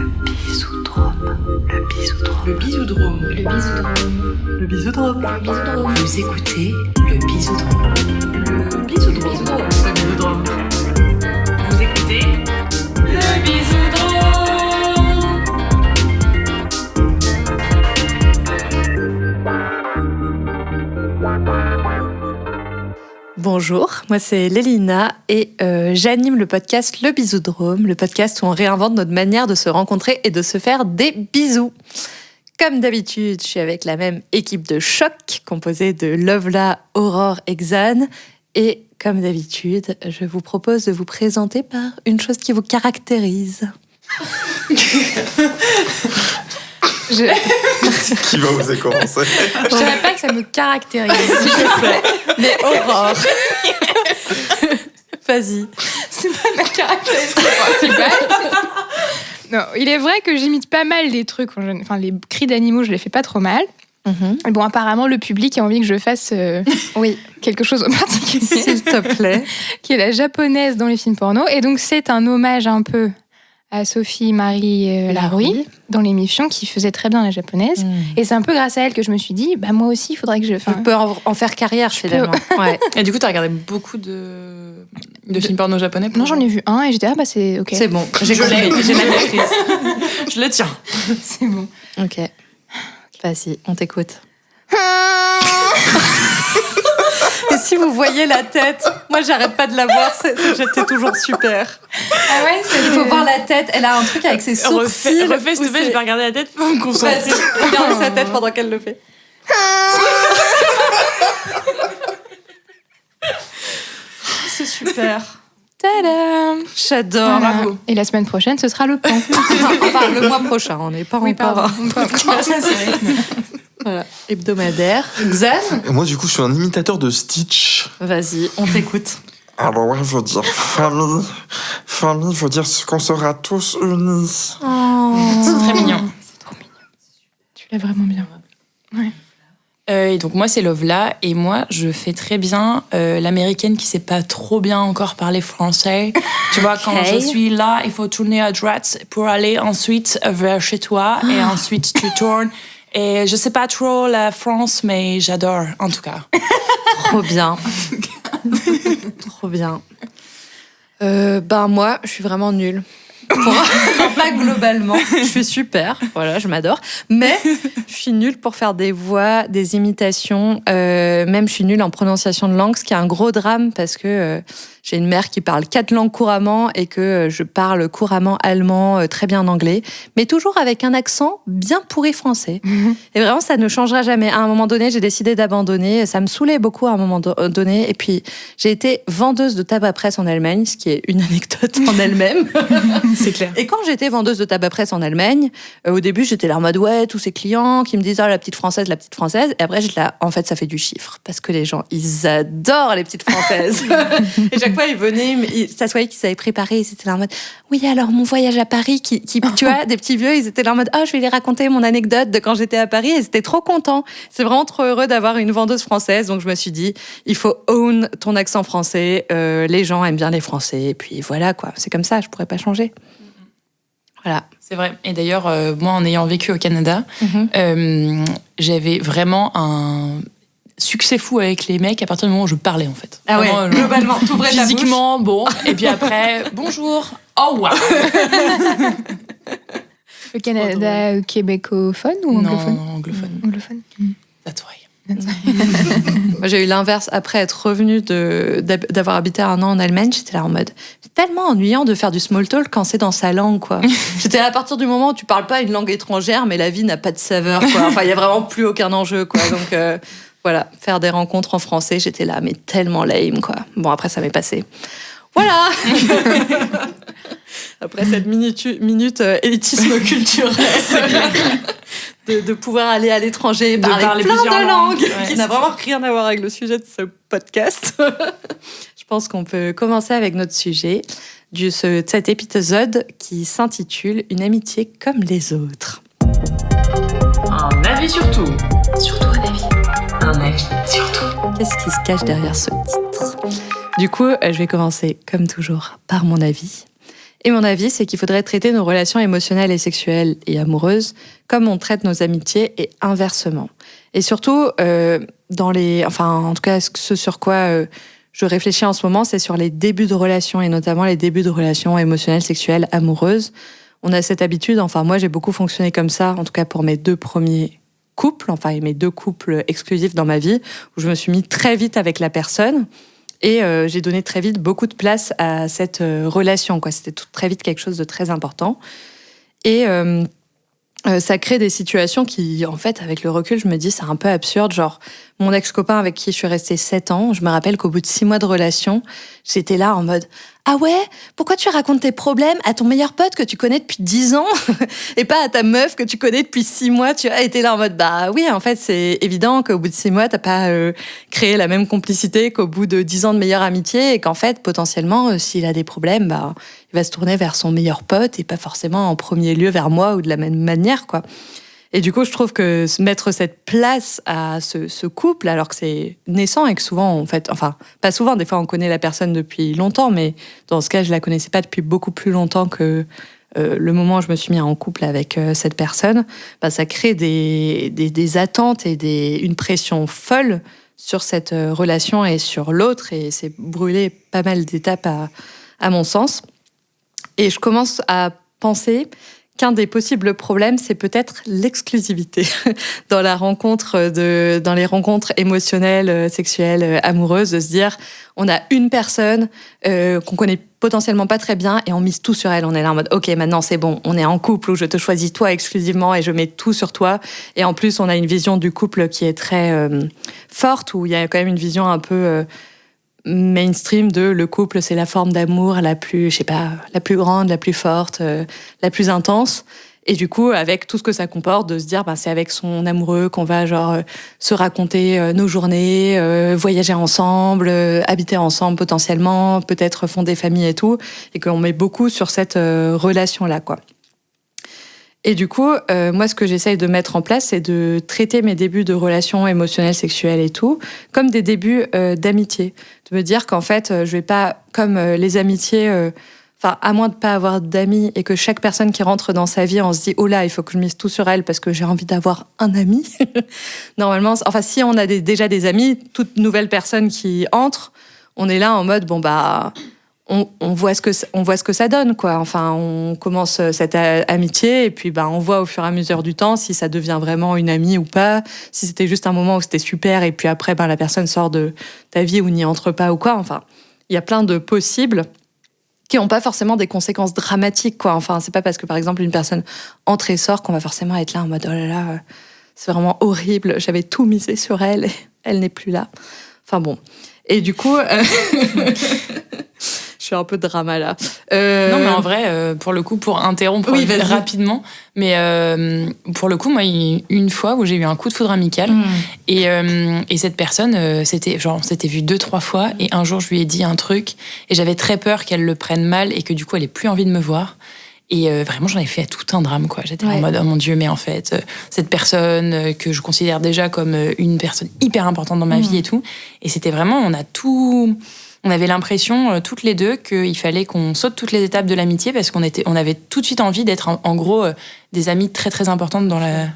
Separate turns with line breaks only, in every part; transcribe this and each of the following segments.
Le bisoudrome. Vous écoutez le bisoudrome. Vous écoutez le bisoudrome.
Bonjour, moi c'est Lélina et j'anime le podcast Le Bisoudrome, le podcast où on réinvente notre manière de se rencontrer et de se faire des bisous. Comme d'habitude, je suis avec la même équipe de choc composée de Lovla, Aurore et Xan. Et comme d'habitude, je vous propose de vous présenter par une chose qui vous caractérise.
Qui va oser commencer?
Je dirais pas que ça me caractérise.
Je sais, mais Aurore. Vas-y.
C'est pas ma caractéristique principale. Non, il est vrai que j'imite pas mal des trucs. Enfin, les cris d'animaux, je les fais pas trop mal. Mais bon, apparemment, le public a envie que je fasse quelque chose en particulier.
S'il te plaît.
Qui est la japonaise dans les films porno. Et donc, c'est un hommage un peu à Sophie-Marie Laroui dans l'émission qui faisait très bien la japonaise. Et c'est un peu grâce à elle que je me suis dit, moi aussi, il faudrait que je...
Tu peux en faire carrière, finalement. Ouais.
Et du coup, t'as regardé beaucoup de films porno japonais?
Non, j'en ai vu un et j'étais, c'est ok.
C'est bon, j'ai compris, j'ai la maîtrise.
Je le tiens.
C'est bon.
Ok. Vas-y, on t'écoute. Et si vous voyez la tête, moi j'arrête pas de la voir, j'étais toujours super.
Ah ouais,
il faut voir la tête, elle a un truc avec ses sourcils.
Refais s'il te plaît, je vais regarder la tête pour me concentrer.
Vas-y, regardez sa tête pendant qu'elle le fait. C'est super.
Tadam!
J'adore.
Voilà.
Bravo.
Et la semaine prochaine, ce sera le plan.
Enfin, le mois prochain, on n'est pas encore... Voilà, hebdomadaire. Xan?
Moi, du coup, je suis un imitateur de Stitch.
Vas-y, on t'écoute.
Alors, ouais, je veux dire famille. Famille veut dire qu'on sera tous unis.
Oh.
C'est très mignon.
C'est trop mignon. Tu l'as vraiment bien. Ouais.
Et donc moi c'est Lovla et moi je fais très bien l'américaine qui sait pas trop bien encore parler français. Tu vois, quand je suis là, il faut tourner à droite pour aller ensuite vers chez toi et ensuite tu tournes. Et je sais pas trop la France, mais j'adore en tout cas.
Trop bien. Trop bien. Moi, je suis vraiment nulle. Pas globalement, je suis super, voilà, je m'adore. Mais je suis nulle pour faire des voix, des imitations. Même je suis nulle en prononciation de langue, ce qui est un gros drame parce que j'ai une mère qui parle 4 langues couramment et que je parle couramment allemand, très bien anglais, mais toujours avec un accent bien pourri français. Et vraiment, ça ne changera jamais. À un moment donné, j'ai décidé d'abandonner. Ça me saoulait beaucoup à un moment donné. Et puis, j'ai été vendeuse de tabac presse en Allemagne, ce qui est une anecdote en elle-même.
C'est clair.
Et quand j'étais vendeuse de tabac presse en Allemagne, au début, j'étais là en mode ouais, tous ces clients qui me disent la petite française. Et après, j'étais là, en fait, ça fait du chiffre. Parce que les gens, ils adorent les petites françaises. Et chaque fois, ils venaient, ils s'assoyaient, qu'ils avaient préparé. Ils étaient là en mode oui, alors mon voyage à Paris, qui tu vois, des petits vieux, ils étaient là en mode je vais les raconter mon anecdote de quand j'étais à Paris. Et ils étaient trop contents. C'est vraiment trop heureux d'avoir une vendeuse française. Donc, je me suis dit, il faut own ton accent français. Les gens aiment bien les Français. Et puis voilà, quoi. C'est comme ça, je pourrais pas changer. Voilà.
C'est vrai. Et d'ailleurs, moi, en ayant vécu au Canada, j'avais vraiment un succès fou avec les mecs à partir du moment où je parlais, en fait.
Ah
vraiment,
ouais, globalement, t'ouvrais ta bouche.
Physiquement, bon. Et puis après, bonjour. Oh, waouh.
Le Canada québécophone ou anglophone?
Non, anglophone.
Anglophone.
That's why.
Moi, j'ai eu l'inverse. Après être revenue d'avoir habité 1 an en Allemagne, j'étais là en mode c'est tellement ennuyant de faire du small talk quand c'est dans sa langue, quoi. J'étais là, à partir du moment où tu parles pas une langue étrangère, mais la vie n'a pas de saveur, quoi. Enfin, il y a vraiment plus aucun enjeu, quoi. Donc voilà, faire des rencontres en français, j'étais là, mais tellement lame, quoi. Bon, après, ça m'est passé. Voilà. Après cette minute élitisme culturel, de pouvoir aller à l'étranger et parler plein de langues, qui n'a vraiment rien à voir avec le sujet de ce podcast. Je pense qu'on peut commencer avec notre sujet de cet épisode qui s'intitule « Une amitié comme les autres ».
Un avis sur tout. Surtout un avis. Un avis sur tout.
Qu'est-ce qui se cache derrière ce titre ? Du coup, je vais commencer, comme toujours, par mon avis. Et mon avis, c'est qu'il faudrait traiter nos relations émotionnelles et sexuelles et amoureuses comme on traite nos amitiés et inversement. Et surtout, en tout cas, ce sur quoi je réfléchis en ce moment, c'est sur les débuts de relations et notamment les débuts de relations émotionnelles, sexuelles, amoureuses. On a cette habitude, moi j'ai beaucoup fonctionné comme ça, en tout cas pour mes 2 premiers couples, et mes 2 couples exclusifs dans ma vie, où je me suis mis très vite avec la personne. Et j'ai donné très vite beaucoup de place à cette relation, quoi. C'était très vite quelque chose de très important. Et ça crée des situations qui, en fait, avec le recul, je me dis, c'est un peu absurde. Genre, mon ex-copain avec qui je suis restée 7 ans, je me rappelle qu'au bout de 6 mois de relation, j'étais là en mode « Ah ouais, pourquoi tu racontes tes problèmes à ton meilleur pote que tu connais depuis 10 ans et pas à ta meuf que tu connais depuis 6 mois ?» Tu vois, et t'es là en mode « Bah oui, en fait, c'est évident qu'au bout de 6 mois, t'as pas créé la même complicité qu'au bout de 10 ans de meilleure amitié et qu'en fait, potentiellement, s'il a des problèmes, bah, il va se tourner vers son meilleur pote et pas forcément en premier lieu vers moi ou de la même manière, quoi. » Et du coup, je trouve que mettre cette place à ce couple, alors que c'est naissant et que souvent, pas souvent, des fois on connaît la personne depuis longtemps, mais dans ce cas, je la connaissais pas depuis beaucoup plus longtemps que le moment où je me suis mis en couple avec cette personne, ça crée des attentes et une pression folle sur cette relation et sur l'autre, et c'est brûler pas mal d'étapes à mon sens. Et je commence à penser qu'un des possibles problèmes, c'est peut-être l'exclusivité dans les rencontres émotionnelles, sexuelles, amoureuses, de se dire on a une personne qu'on connaît potentiellement pas très bien et on mise tout sur elle. On est là en mode ok, maintenant c'est bon, on est en couple où je te choisis toi exclusivement et je mets tout sur toi. Et en plus, on a une vision du couple qui est très forte, où il y a quand même une vision un peu mainstream de le couple, c'est la forme d'amour la plus grande, la plus forte, la plus intense. Et du coup, avec tout ce que ça comporte, de se dire, c'est avec son amoureux qu'on va se raconter nos journées, voyager ensemble, habiter ensemble potentiellement, peut-être fonder famille et tout, et qu'on met beaucoup sur cette relation-là, quoi. Et du coup, moi, ce que j'essaye de mettre en place, c'est de traiter mes débuts de relations émotionnelles, sexuelles et tout, comme des débuts d'amitié. De me dire qu'en fait, je vais pas, comme les amitiés, à moins de pas avoir d'amis et que chaque personne qui rentre dans sa vie, on se dit, oh là, il faut que je mise tout sur elle parce que j'ai envie d'avoir un ami. Normalement, si on a déjà des amis, toute nouvelle personne qui entre, on est là en mode, on voit ce que ça donne, quoi. On commence cette amitié et puis on voit au fur et à mesure du temps si ça devient vraiment une amie ou pas, si c'était juste un moment où c'était super et puis après la personne sort de ta vie ou n'y entre pas ou quoi. Il y a plein de possibles qui n'ont pas forcément des conséquences dramatiques, quoi. C'est pas parce que par exemple une personne entre et sort qu'on va forcément être là en mode oh là là, c'est vraiment horrible, j'avais tout misé sur elle et elle n'est plus là. Et du coup je suis un peu de drama là.
Non, mais en vrai, pour le coup, pour interrompre rapidement, mais pour le coup, moi, il y a une fois où j'ai eu un coup de foudre amical et cette personne, c'était vu 2-3 fois et un jour, je lui ai dit un truc et j'avais très peur qu'elle le prenne mal et que du coup, elle ait plus envie de me voir. Et vraiment, j'en ai fait tout un drame, quoi. J'étais en mode, oh mon Dieu, mais en fait, cette personne que je considère déjà comme une personne hyper importante dans ma vie et tout. Et c'était vraiment, on avait l'impression, toutes les deux, qu'il fallait qu'on saute toutes les étapes de l'amitié parce qu'on avait tout de suite envie d'être, en gros, des amies très, très importantes dans la...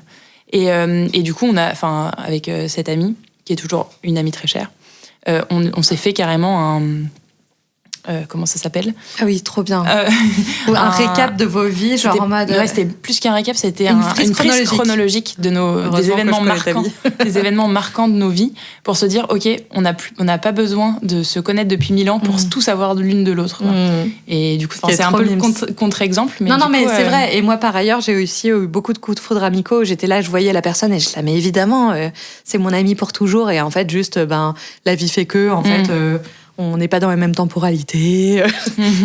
Et du coup, avec cette amie, qui est toujours une amie très chère, on s'est fait carrément un... comment ça s'appelle ?
Ah oui, trop bien. Un récap de vos vies, genre en mode...
Ouais, c'était plus qu'un récap, c'était une frise chronologique de des événements marquants, des événements marquants de nos vies, pour se dire, ok, on n'a pas besoin de se connaître depuis 1000 ans pour tout savoir de l'une de l'autre. Et du coup, c'est un peu le contre-exemple. Mais
non, mais c'est vrai. Et moi, par ailleurs, j'ai aussi eu beaucoup de coups de foudre amicaux. J'étais là, je voyais la personne et je la mais évidemment, c'est mon ami pour toujours. Et en fait, juste, la vie fait que, en fait... on n'est pas dans la même temporalité.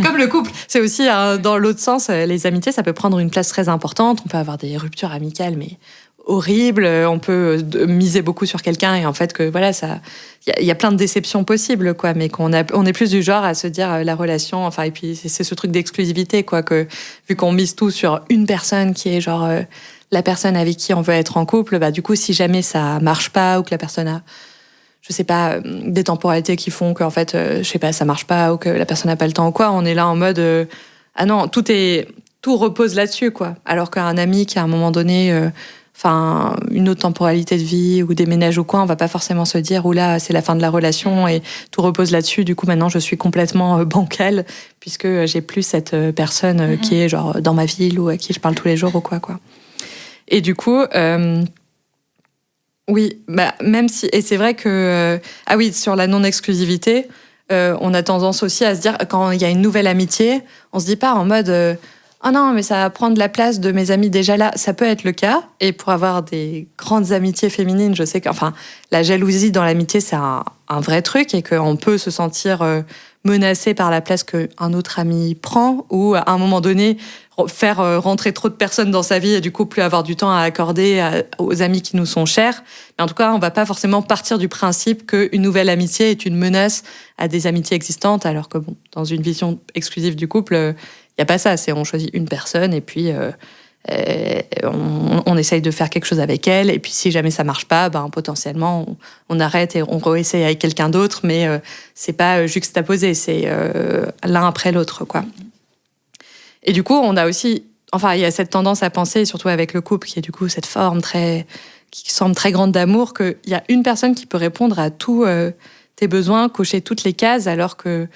Comme le couple. C'est aussi, dans l'autre sens, les amitiés, ça peut prendre une place très importante. On peut avoir des ruptures amicales, mais horribles. On peut miser beaucoup sur quelqu'un et en fait, que voilà, il y a plein de déceptions possibles, quoi. Mais on est plus du genre à se dire la relation, et puis c'est ce truc d'exclusivité, quoi, que vu qu'on mise tout sur une personne qui est genre la personne avec qui on veut être en couple, du coup, si jamais ça marche pas ou que la personne a je sais pas, des temporalités qui font qu'en fait, je sais pas, ça marche pas ou que la personne n'a pas le temps ou quoi, on est là en mode ah non, tout repose là-dessus, quoi. Alors qu'un ami qui, à un moment donné, une autre temporalité de vie ou déménage ou quoi, on va pas forcément se dire, oula, c'est la fin de la relation et tout repose là-dessus. Du coup, maintenant, je suis complètement bancale puisque j'ai plus cette personne qui est genre dans ma ville ou à qui je parle tous les jours ou quoi. Et du coup, oui, même si, et c'est vrai que, sur la non-exclusivité, on a tendance aussi à se dire, quand il y a une nouvelle amitié, on se dit pas en mode, ah non, mais ça va prendre la place de mes amis déjà là. Ça peut être le cas. Et pour avoir des grandes amitiés féminines, je sais que, la jalousie dans l'amitié, c'est un vrai truc et qu'on peut se sentir menacé par la place qu'un autre ami prend ou à un moment donné, faire rentrer trop de personnes dans sa vie et du coup plus avoir du temps à accorder aux amis qui nous sont chers. Mais en tout cas, on va pas forcément partir du principe qu'une nouvelle amitié est une menace à des amitiés existantes, alors que dans une vision exclusive du couple, il n'y a pas ça. C'est on choisit une personne et puis on essaye de faire quelque chose avec elle. Et puis si jamais ça marche pas, potentiellement on arrête et on réessaye avec quelqu'un d'autre. Mais c'est pas juxtaposé, c'est l'un après l'autre, quoi. Et du coup, on a aussi, il y a cette tendance à penser, surtout avec le couple, qui est du coup cette forme qui semble très grande d'amour, qu'il y a une personne qui peut répondre à tous tes besoins, cocher toutes les cases, alors que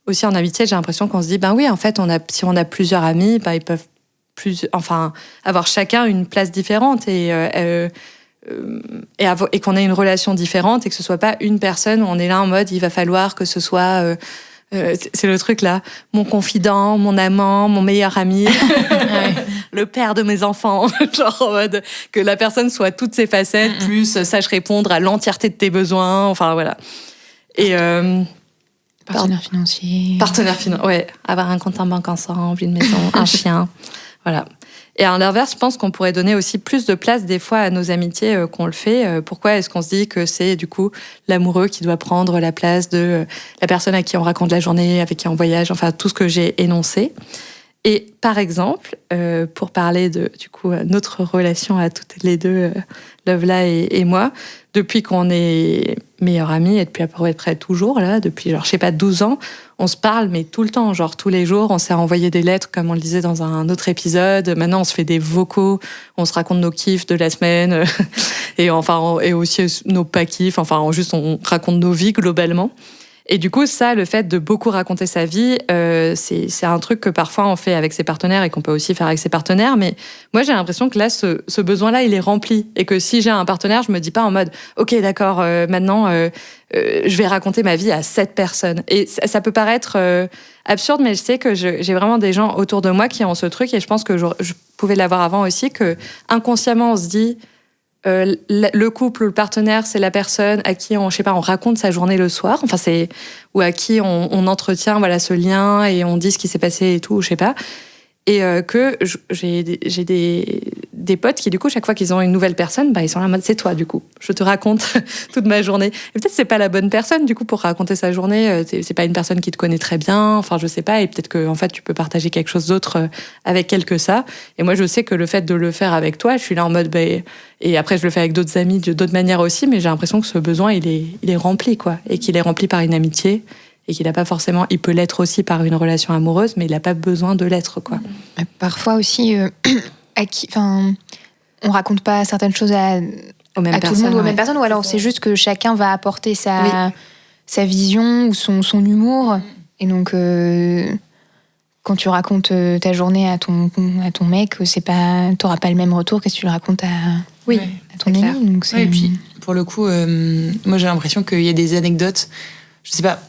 aussi en amitié, j'ai l'impression qu'on se dit, oui, en fait, si on a plusieurs amis, ils peuvent avoir chacun une place différente et qu'on ait une relation différente et que ce soit pas une personne où on est là en mode, il va falloir que ce soit c'est le truc là, mon confident, mon amant, mon meilleur ami, le père de mes enfants, genre en mode que la personne soit toutes ses facettes, plus sache répondre à l'entièreté de tes besoins, voilà. Et
partenaire financier.
Ouais, avoir un compte en banque ensemble, une maison, un chien, voilà. Et à l'inverse, je pense qu'on pourrait donner aussi plus de place des fois à nos amitiés qu'on le fait. Pourquoi est-ce qu'on se dit que c'est du coup l'amoureux qui doit prendre la place de la personne à qui on raconte la journée, avec qui on voyage, tout ce que j'ai énoncé. Et par exemple, pour parler de du coup notre relation à toutes les deux, Lovelah et moi, depuis qu'on est meilleures amies et depuis à peu près toujours là, depuis 12 ans, on se parle mais tout le temps, tous les jours, on s'est envoyé des lettres comme on le disait dans un autre épisode. Maintenant, on se fait des vocaux, on se raconte nos kiffs de la semaine et aussi nos pas kiffs, on raconte nos vies globalement. Et du coup, ça, le fait de beaucoup raconter sa vie, c'est un truc que parfois on fait avec ses partenaires et qu'on peut aussi faire avec ses partenaires. Mais moi, j'ai l'impression que là, ce besoin-là, il est rempli. Et que si j'ai un partenaire, je me dis pas en mode « Ok, d'accord, maintenant, je vais raconter ma vie à 7 personnes. » Et ça peut paraître absurde, mais je sais que j'ai vraiment des gens autour de moi qui ont ce truc. Et je pense que je pouvais l'avoir avant aussi, que inconsciemment, on se dit... le couple ou le partenaire, c'est la personne à qui on raconte sa journée le soir, ou à qui on entretient ce lien et on dit ce qui s'est passé et tout, et que j'ai des potes qui du coup chaque fois qu'ils ont une nouvelle personne, ils sont là en mode c'est toi du coup, je te raconte toute ma journée. Et peut-être c'est pas la bonne personne du coup pour raconter sa journée, c'est pas une personne qui te connaît très bien, je sais pas, et peut-être que en fait tu peux partager quelque chose d'autre avec elle que ça. Et moi je sais que le fait de le faire avec toi, je suis là en mode et après je le fais avec d'autres amis d'autres manières aussi, mais j'ai l'impression que ce besoin il est rempli, quoi, et qu'il est rempli par une amitié. Et qu'il n'a pas forcément, il peut l'être aussi par une relation amoureuse, mais il n'a pas besoin de l'être, quoi.
Parfois aussi, on raconte pas certaines choses à tout le monde ou aux mêmes personnes, ou alors c'est juste que chacun va apporter sa vision ou son humour. Et donc, quand tu racontes ta journée à ton mec, t'auras pas le même retour que si tu le racontes à ton ami. Donc
et puis, pour le coup, moi j'ai l'impression qu'il y a des anecdotes, je sais pas.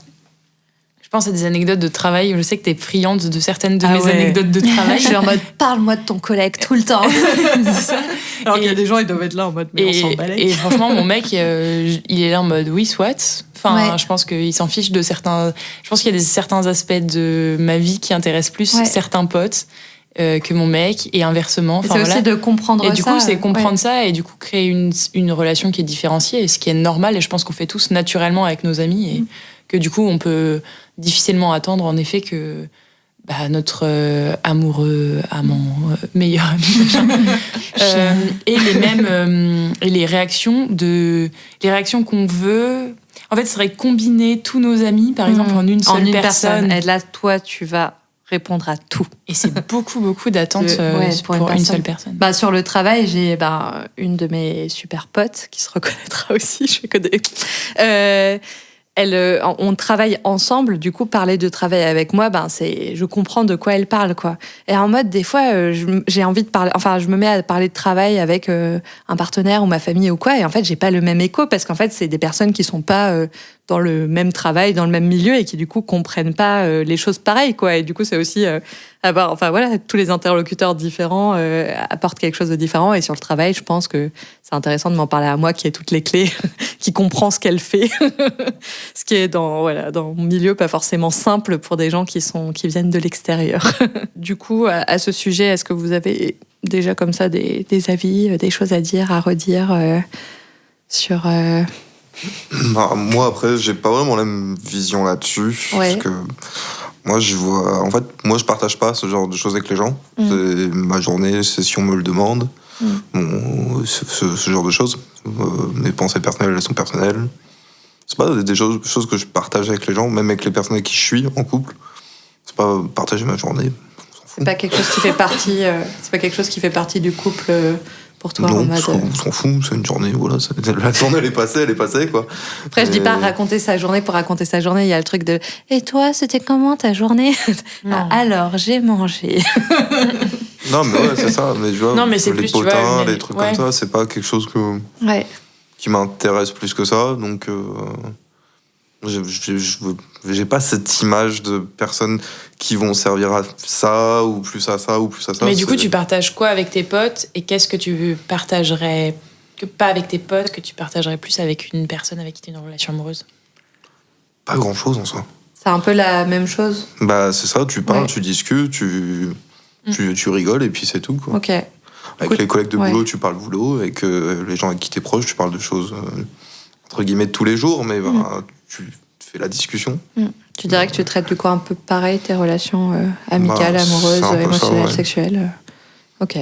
Je pense à des anecdotes de travail. Je sais que t'es friande de certaines de mes anecdotes de travail.
Je suis en mode, parle-moi de ton collègue tout le temps.
C'est ça.
Alors qu'il y a des gens, ils doivent être là en mode, mais on s'en balèque.
Et franchement, mon mec, il est là en mode, oui, soit. Je pense qu'il s'en fiche de certains... Je pense qu'il y a certains aspects de ma vie qui intéressent plus certains potes que mon mec, et inversement.
C'est aussi de comprendre ça.
Et du coup, c'est comprendre ça, et du coup, créer une relation qui est différenciée, ce qui est normal, et je pense qu'on fait tous naturellement avec nos amis, et que du coup, on peut difficilement attendre, en effet, que notre amoureux, amant, meilleur ami, et les mêmes et les réactions qu'on veut. En fait, ce serait combiner tous nos amis, par exemple, en une seule personne.
Et là, toi, tu vas répondre à tout.
Et c'est beaucoup d'attentes
Ouais,
pour une seule personne.
Bah, sur le travail, j'ai une de mes super potes qui se reconnaîtra aussi, je connais. On travaille ensemble, du coup, parler de travail avec moi, je comprends de quoi elle parle, quoi. Et en mode, des fois, j'ai envie de parler, enfin, je me mets à parler de travail avec un partenaire ou ma famille ou quoi, et en fait, j'ai pas le même écho parce qu'en fait, c'est des personnes qui sont pas dans le même travail, dans le même milieu et qui, du coup, comprennent pas les choses pareilles, quoi. Et du coup, c'est aussi tous les interlocuteurs différents apportent quelque chose de différent. Et sur le travail, je pense que c'est intéressant de m'en parler à moi qui ai toutes les clés, qui comprend ce qu'elle fait. Ce qui est dans mon milieu pas forcément simple pour des gens qui viennent de l'extérieur. Du coup, à ce sujet, est-ce que vous avez déjà comme ça des avis, des choses à dire, à redire sur...
Moi, après, j'ai pas vraiment la même vision là-dessus.
Ouais.
Parce que moi, je partage pas ce genre de choses avec les gens. C'est ma journée, c'est si on me le demande. Ce genre de choses. Mes pensées personnelles, elles sont personnelles. C'est pas des choses que je partage avec les gens, même avec les personnes avec qui je suis en couple. C'est pas partager ma journée.
C'est pas quelque chose qui fait partie. C'est pas quelque chose qui fait partie du couple pour toi.
Non,
en mode...
on s'en fout. C'est une journée. Voilà, la journée elle est passée quoi.
Après, je dis pas raconter sa journée pour raconter sa journée. Il y a le truc de et toi, c'était comment ta journée? Alors, j'ai mangé.
Non, mais ouais, c'est ça. Mais, tu vois,
non, mais c'est
les
plus,
potins,
tu vois,
les trucs comme ça, c'est pas quelque chose qui m'intéresse plus que ça. Donc, j'ai pas cette image de personnes qui vont servir à ça, ou plus à ça, ou plus à ça.
Mais du coup, tu partages quoi avec tes potes? Et qu'est-ce que tu partagerais, que pas avec tes potes, que tu partagerais plus avec une personne avec qui tu as une relation amoureuse?
Pas grand-chose en soi.
C'est un peu la même chose.
Bah, c'est ça, tu parles,
Ouais.
tu discutes, tu rigoles, et puis c'est tout, quoi.
Ok.
Avec les collègues de boulot,
ouais.
tu parles boulot. Avec les gens avec qui t'es proche, tu parles de choses, entre guillemets, de tous les jours, mais tu fais la discussion.
Tu dirais que tu traites du coup un peu pareil tes relations amicales,
Bah,
amoureuses,
c'est un peu ça,
émotionnelles,
ouais.
sexuelles. Ok.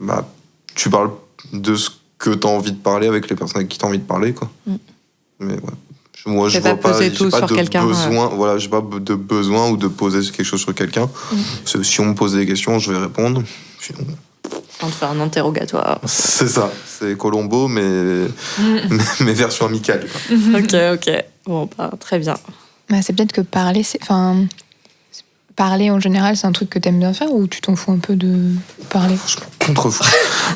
Bah, tu parles de ce que t'as envie de parler avec les personnes avec qui t'as envie de parler, quoi. Mais ouais. Moi, je
Fais
vois
pas
pas,
peser
j'ai
tout
pas
sur
de
quelqu'un,
besoin, voilà, j'ai pas de besoin ou de poser quelque chose sur quelqu'un. Si on me pose des questions, je vais répondre. Sinon,
On te fait un interrogatoire.
c'est ça, c'est Colombo, mais version amicale, quoi.
Ok. Bon, très bien.
Bah, c'est peut-être que parler, parler en général, c'est un truc que t'aimes bien faire ou tu t'en fous un peu de parler?
Je m'en contrefous.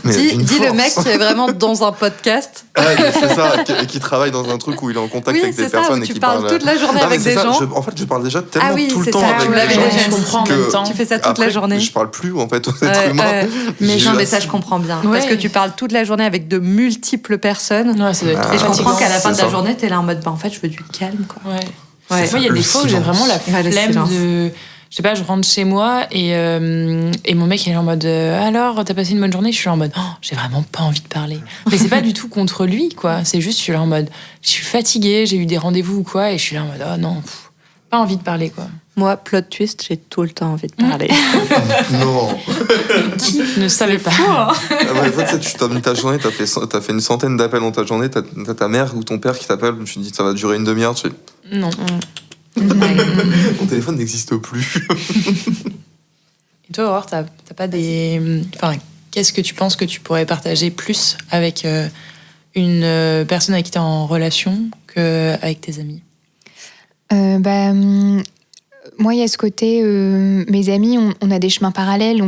Mais
Dis
d'une
le
force.
mec qui est vraiment dans un podcast.
Ouais, mais c'est ça, qui travaille dans un truc où il est en contact
Oui,
avec des
c'est ça,
personnes
où
et
tu
qui
parles toute la journée
Non, mais
avec
c'est
des
ça,
gens.
en fait, je parle déjà tellement
Ah oui,
tout le
c'est
temps
ça,
avec
tu
les
l'avais
gens.
déjà
je comprends en
que
même temps.
Tu fais ça toute
après,
la journée.
Je parle plus, en fait, aux êtres humains.
Mais
J'ai
non,
la-
mais ça, je comprends bien.
Ouais.
Parce que tu parles toute la journée avec de multiples personnes.
Ouais, ça doit être
Ah,
trop
Et je comprends
fatigant.
qu'à la fin de
c'est
la
ça.
journée, t'es là en mode, en fait, je veux du calme, quoi.
Ouais.
Ouais.
Moi, il y a des
Le
fois où j'ai
silence.
vraiment la
Ouais, le
flemme
silence.
de... Je sais pas, je rentre chez moi et mon mec il est en mode alors, t'as passé une bonne journée? Je suis là en mode j'ai vraiment pas envie de parler. Mais c'est pas du tout contre lui, quoi. C'est juste, je suis là en mode je suis fatiguée, j'ai eu des rendez-vous ou quoi, et je suis là en mode oh non, pas envie de parler, quoi.
Moi, plot twist, j'ai tout le temps envie de parler.
Non.
Qui ne savait pas?
Ah ouais, en fait, tu termines ta journée, t'as fait une centaine d'appels dans ta journée, t'as ta mère ou ton père qui t'appelle, tu te dis ça va durer une demi-heure, tu fais,
Non.
mon téléphone n'existe plus.
Et toi, Aurore, t'as pas des... Enfin, qu'est-ce que tu penses que tu pourrais partager plus avec une personne avec qui t'es en relation qu'avec tes amis?
Moi, il y a ce côté, mes amis, on a des chemins parallèles,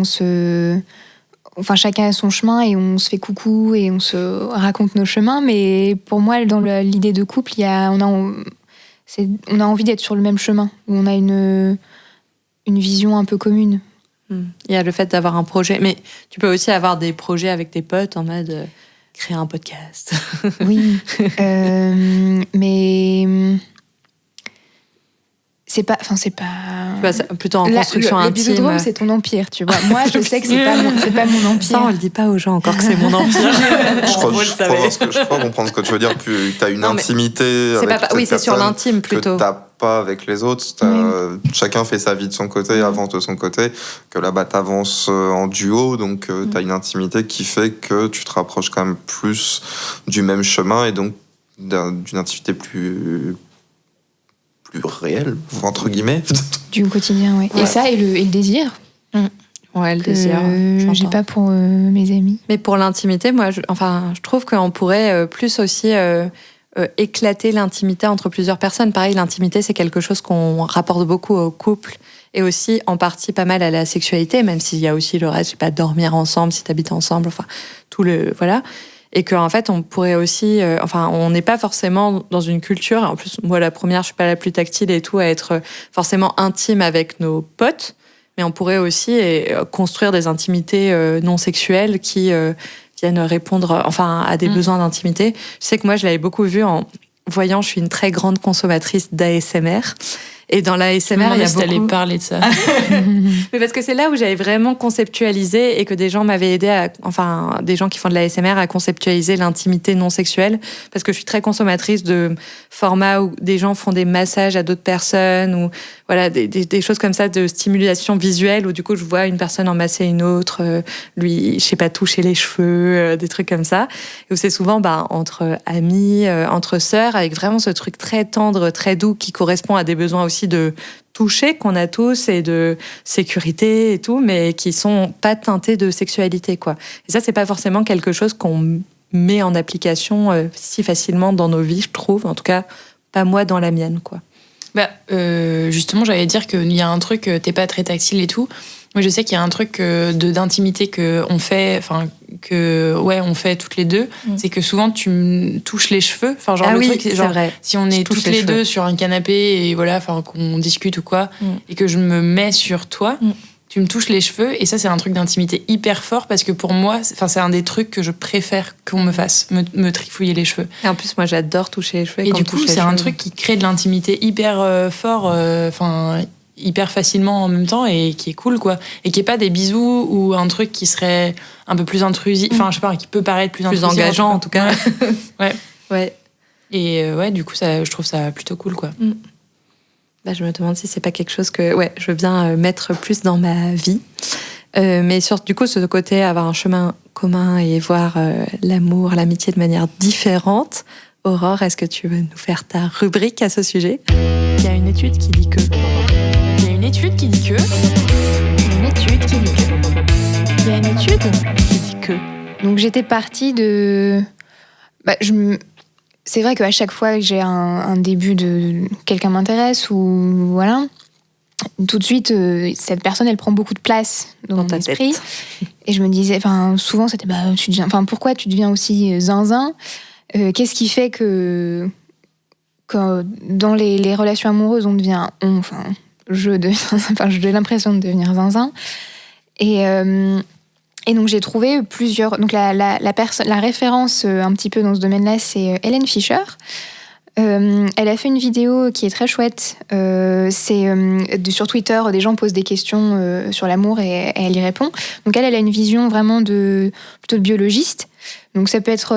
enfin, chacun a son chemin et on se fait coucou et on se raconte nos chemins, mais pour moi, dans l'idée de couple, on a envie d'être sur le même chemin, où on a une vision un peu commune.
Il y a le fait d'avoir un projet. Mais tu peux aussi avoir des projets avec tes potes en mode créer un podcast.
Oui, mais c'est pas.
Tu vois, c'est plutôt en construction
le
intime.
Bidodrome, c'est ton empire, tu vois. Moi, je sais que c'est pas mon empire.
Ça, on le dit pas aux gens encore que c'est mon empire.
Je crois comprendre ce que tu veux dire. Tu as une
Non, mais
intimité avec cette
oui, c'est sur
personne
l'intime plutôt.
que t'as pas avec les autres. Chacun fait sa vie de son côté, avance de son côté. Que là-bas, t'avances en duo, donc t'as une intimité qui fait que tu te rapproches quand même plus du même chemin et donc d'une intimité plus plus réel, entre guillemets.
Du quotidien, ouais.
Ouais.
Et ça, et le désir.
Ouais, le désir.
J'ai
j'entends.
pas pour mes amis.
Mais pour l'intimité, moi, je trouve qu'on pourrait plus aussi éclater l'intimité entre plusieurs personnes. Pareil, l'intimité, c'est quelque chose qu'on rapporte beaucoup au couple et aussi en partie pas mal à la sexualité, même s'il y a aussi le reste, je sais pas, dormir ensemble, si t'habites ensemble, enfin, tout le... Voilà. Et qu'en fait, on pourrait aussi... on n'est pas forcément dans une culture, en plus, moi, la première, je suis pas la plus tactile et tout, à être forcément intime avec nos potes, mais on pourrait aussi construire des intimités non sexuelles qui viennent répondre à des besoins d'intimité. Je sais que moi, je l'avais beaucoup vu en voyant, je suis une très grande consommatrice d'ASMR. Et dans l'ASMR, il y a
si t'allais
beaucoup...
parler de ça.
Mais parce que c'est là où j'avais vraiment conceptualisé et que des gens m'avaient aidé des gens qui font de l'ASMR à conceptualiser l'intimité non sexuelle. Parce que je suis très consommatrice de formats où des gens font des massages à d'autres personnes ou voilà, des choses comme ça de stimulation visuelle où du coup je vois une personne en masser une autre, lui, je sais pas, toucher les cheveux, des trucs comme ça. Et où c'est souvent entre amis, entre sœurs, avec vraiment ce truc très tendre, très doux qui correspond à des besoins aussi de toucher qu'on a tous et de sécurité et tout, mais qui sont pas teintés de sexualité, quoi. Et ça, c'est pas forcément quelque chose qu'on met en application si facilement dans nos vies, je trouve. En tout cas, pas moi dans la mienne, quoi.
Justement, j'allais dire qu'il y a un truc, t'es pas très tactile et tout. Moi, je sais qu'il y a un truc d'intimité qu'on fait, on fait toutes les deux. C'est que souvent, tu me touches les cheveux. Enfin, genre, le truc, c'est genre,
vrai.
si on est toutes les deux sur un canapé et voilà, qu'on discute ou quoi, et que je me mets sur toi, tu me touches les cheveux. Et ça, c'est un truc d'intimité hyper fort parce que pour moi, c'est un des trucs que je préfère qu'on me fasse, me trifouiller les cheveux.
Et en plus, moi, j'adore toucher les cheveux.
Et du coup, c'est un truc qui crée de l'intimité hyper fort, hyper facilement en même temps et qui est cool, quoi. Et qui est pas des bisous ou un truc qui serait un peu plus intrusif, je sais pas, qui peut paraître plus intrusif,
engageant en tout cas.
Ouais. Et du coup, je trouve ça plutôt cool, quoi.
Je me demande si c'est pas quelque chose que je veux bien mettre plus dans ma vie. Mais du coup, ce côté, avoir un chemin commun et voir l'amour, l'amitié de manière différente. Aurore, est-ce que tu veux nous faire ta rubrique à ce sujet ? Il y a une étude qui dit que...
Il y a une étude qui dit que...
Il y a une étude
qui dit que...
Donc j'étais partie de... C'est vrai qu'à chaque fois que j'ai un début de... Quelqu'un m'intéresse ou voilà... Tout de suite, cette personne, elle prend beaucoup de place dans mon esprit. Et je me disais... souvent, c'était... pourquoi tu deviens aussi zinzin ? Qu'est-ce qui fait que dans les relations amoureuses, on devient j'ai l'impression de devenir zinzin. Et donc j'ai trouvé plusieurs. Donc la référence un petit peu dans ce domaine-là, c'est Hélène Fischer. Elle a fait une vidéo qui est très chouette. Sur Twitter, des gens posent des questions sur l'amour et elle y répond. Donc elle a une vision vraiment plutôt de biologiste. Donc ça peut être,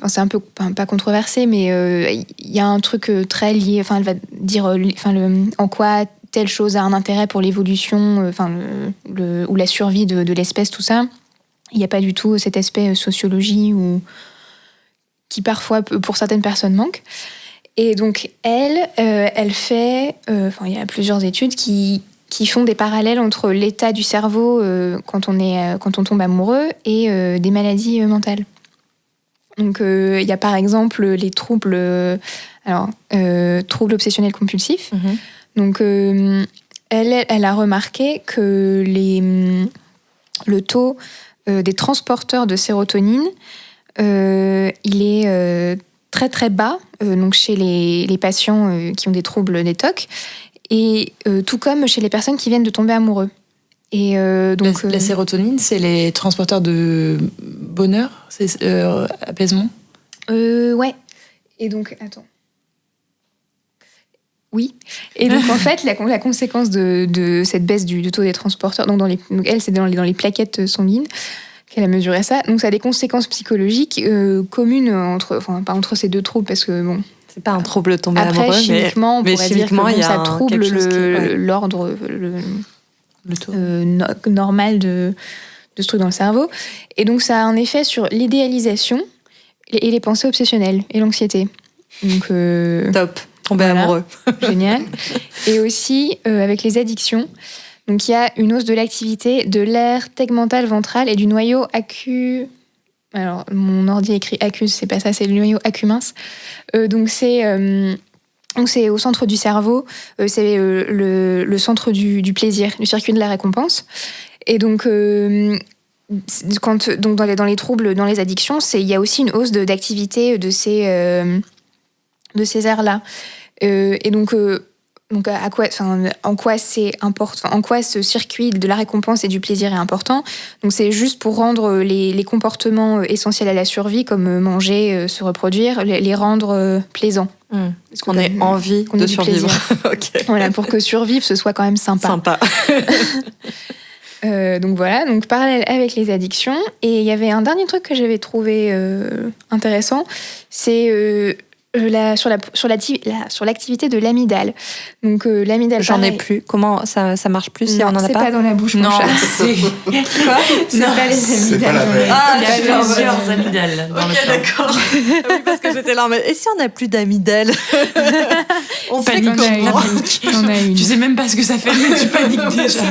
c'est un peu pas controversé, mais il y a un truc très lié. Elle va dire en quoi telle chose a un intérêt pour l'évolution, ou la survie de l'espèce, tout ça. Il n'y a pas du tout cet aspect sociologie qui parfois pour certaines personnes manque. Et donc elle fait, il y a plusieurs études qui font des parallèles entre l'état du cerveau quand on tombe amoureux et des maladies mentales. Donc il y a par exemple les troubles obsessionnels compulsifs. Donc elle a remarqué que le taux des transporteurs de sérotonine il est très très bas donc chez les patients qui ont des troubles des TOC et tout comme chez les personnes qui viennent de tomber amoureux. Et donc
la sérotonine, c'est les transporteurs de bonheur, c'est apaisement.
Ouais. Et donc attends. Oui. Et donc en fait la conséquence de cette baisse du taux des transporteurs, donc elle c'est dans les plaquettes sanguines qu'elle a mesuré ça. Donc ça a des conséquences psychologiques communes pas entre ces deux troubles parce que bon.
C'est pas un trouble tombé
après,
amoureux,
chimiquement, on pourrait dire que ça trouble l'ordre,
le taux
normal de ce truc dans le cerveau. Et donc, ça a un effet sur l'idéalisation et les pensées obsessionnelles et l'anxiété. Donc,
top. Tomber
Voilà.
amoureux.
Génial. Et aussi, avec les addictions, donc il y a une hausse de l'activité de l'aire tegmentale ventrale et du noyau Alors, mon ordi écrit accuse, c'est pas ça, c'est le noyau acumince. Donc c'est au centre du cerveau, c'est le centre du plaisir, du circuit de la récompense. Et donc, donc dans les troubles, dans les addictions, il y a aussi une hausse d'activité de ces aires-là. Et donc en quoi c'est important, en quoi ce circuit de la récompense et du plaisir est important. Donc c'est juste pour rendre les comportements essentiels à la survie, comme manger, se reproduire, les rendre plaisants.
Parce qu'on ait envie
qu'on
de
ait du
survivre. Ok.
Voilà, pour que survivre, ce soit quand même sympa.
Sympa.
Donc voilà, donc parallèle avec les addictions. Et il y avait un dernier truc que j'avais trouvé intéressant, c'est sur l'activité de l'amygdale. Donc l'amygdale.
J'en ai
pareil.
plus. Comment ça marche plus si on en a
c'est
pas
pas dans la bouche, mon
Non,
chat.
c'est
C'est pas les
C'est pas
amygdales.
la même.
Ah,
il y a
d'accord.
plusieurs amygdales dans le
Ok,
corps.
d'accord. Oui, parce que j'étais là, mais et si on n'a plus d'amygdale? On fait
Panique,
comment?
la panique.
On a une.
Tu sais même pas ce que ça fait, mais tu paniques déjà.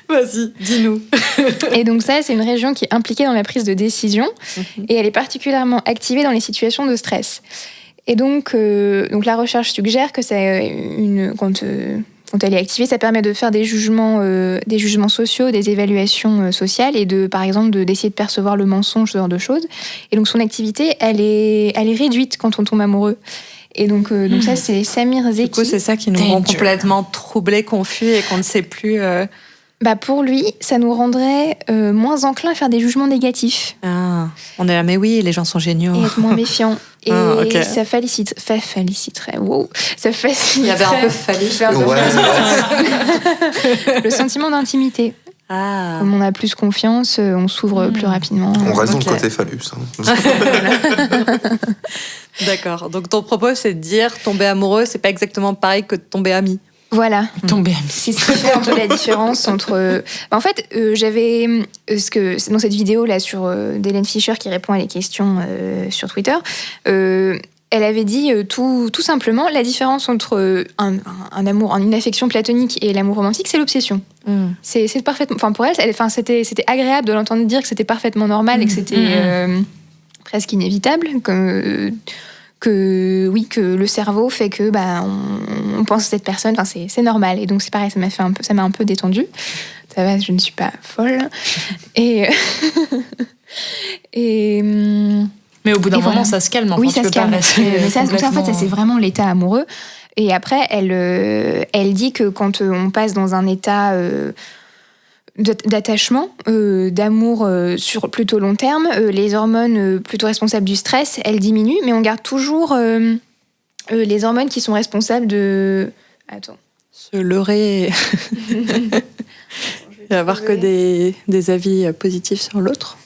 Vas-y, dis-nous.
Et donc ça, c'est une région qui est impliquée dans la prise de décision et elle est particulièrement activée dans les situations de stress. Et donc la recherche suggère que quand elle est activée, ça permet de faire des jugements sociaux, des évaluations sociales et par exemple d'essayer de percevoir le mensonge, ce genre de choses. Et donc son activité, elle est réduite quand on tombe amoureux. Et donc ça, c'est Samir Zeki.
Du coup, c'est ça qui nous rend complètement troublés, confus et qu'on ne sait plus.
Pour lui, ça nous rendrait moins enclin à faire des jugements négatifs
Ah, on est là, mais oui, les gens sont géniaux.
et être moins méfiant. Et
Ah, ok.
ça faciliterait. Wow, ça faciliterait.
Il y avait un peu fallu.
Ouais,
Le sentiment d'intimité.
Ah.
Comme on a plus confiance, on s'ouvre plus rapidement.
on reste dans
Ok.
le côté phallus. Hein.
D'accord. Donc ton propos, c'est de dire tomber amoureux, c'est pas exactement pareil que de tomber ami.
Voilà.
Tomber ami.
C'est ce qui fait un peu la différence entre. En fait, j'avais c'est dans cette vidéo là sur d'Hélène Fischer qui répond à les questions sur Twitter. Elle avait dit tout simplement la différence entre un amour, une affection platonique et l'amour romantique, c'est l'obsession. C'est parfaitement. Enfin pour elle, c'était agréable de l'entendre dire que c'était parfaitement normal et que c'était presque inévitable. Que le cerveau fait que on pense à cette personne, c'est normal. Et donc c'est pareil, ça m'a un peu détendue. Ça va, je ne suis pas folle. Et
Mais au bout d'un
Et
moment,
voilà.
ça se calme. Enfin,
oui,
tu
ça
peux
se
pas
calme.
rester
Mais ça, en fait,
complètement-
c'est vraiment l'état amoureux. Et après, elle dit que quand on passe dans un état d'attachement, d'amour sur plutôt long terme, les hormones plutôt responsables du stress, elles diminuent, mais on garde toujours les hormones qui sont responsables de... Attends.
Se leurrer et avoir que des avis positifs sur l'autre.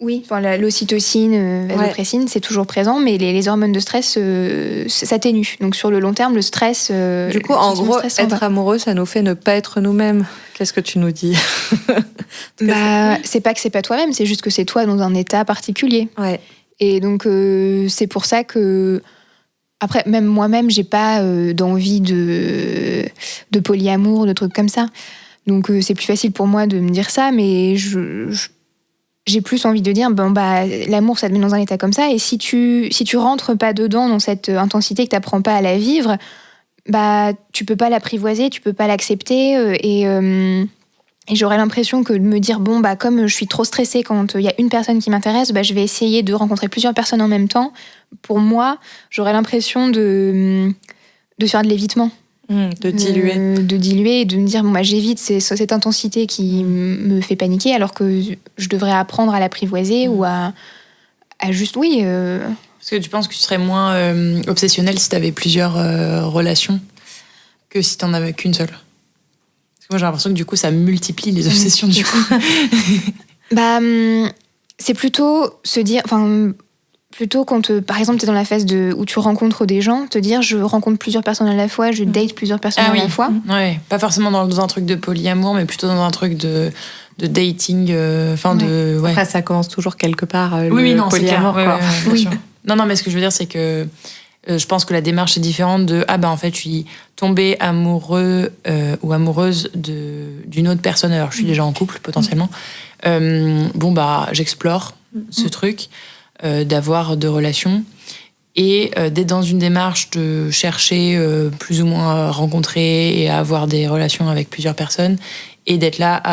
Oui, l'ocytocine, vasopressine, c'est toujours présent, mais les hormones de stress s'atténuent. Donc sur le long terme, le stress...
Du coup, en gros, être amoureux, ça nous fait ne pas être nous-mêmes. Qu'est-ce que tu nous dis?
C'est pas que c'est pas toi-même, c'est juste que c'est toi dans un état particulier.
Ouais.
Et donc, c'est pour ça que... Après, même moi-même, j'ai pas d'envie de polyamour, de trucs comme ça. Donc, c'est plus facile pour moi de me dire ça, mais j'ai plus envie de dire, l'amour, ça te met dans un état comme ça, et si tu rentres pas dedans, dans cette intensité, que t'apprends pas à la vivre, tu peux pas l'apprivoiser, tu peux pas l'accepter, et j'aurais l'impression que de me dire, comme je suis trop stressée quand il y a une personne qui m'intéresse, je vais essayer de rencontrer plusieurs personnes en même temps. Pour moi, j'aurais l'impression de faire de l'évitement.
De diluer.
De diluer et de me dire, j'évite cette intensité qui me fait paniquer, alors que je devrais apprendre à l'apprivoiser ou à juste,
Parce que tu penses que tu serais moins obsessionnel si tu avais plusieurs relations que si tu n'en avais qu'une seule? Parce que moi, j'ai l'impression que du coup, ça multiplie les obsessions du coup.
C'est plutôt se dire... Plutôt quand, par exemple, tu es dans la phase où tu rencontres des gens, te dire je rencontre plusieurs personnes à la fois, je date plusieurs personnes à la fois.
Ouais, pas forcément dans un truc de polyamour, mais plutôt dans un truc de dating.
Après, ça commence toujours quelque part.
Oui, non, c'est clair.
polyamour, quoi.
Bien sûr. Non, mais ce que je veux dire, c'est que je pense que la démarche est différente de en fait, je suis tombée amoureux ou amoureuse d'une autre personne, alors je suis déjà en couple potentiellement. J'explore ce truc d'avoir deux relations et d'être dans une démarche de chercher plus ou moins à rencontrer et à avoir des relations avec plusieurs personnes et d'être là,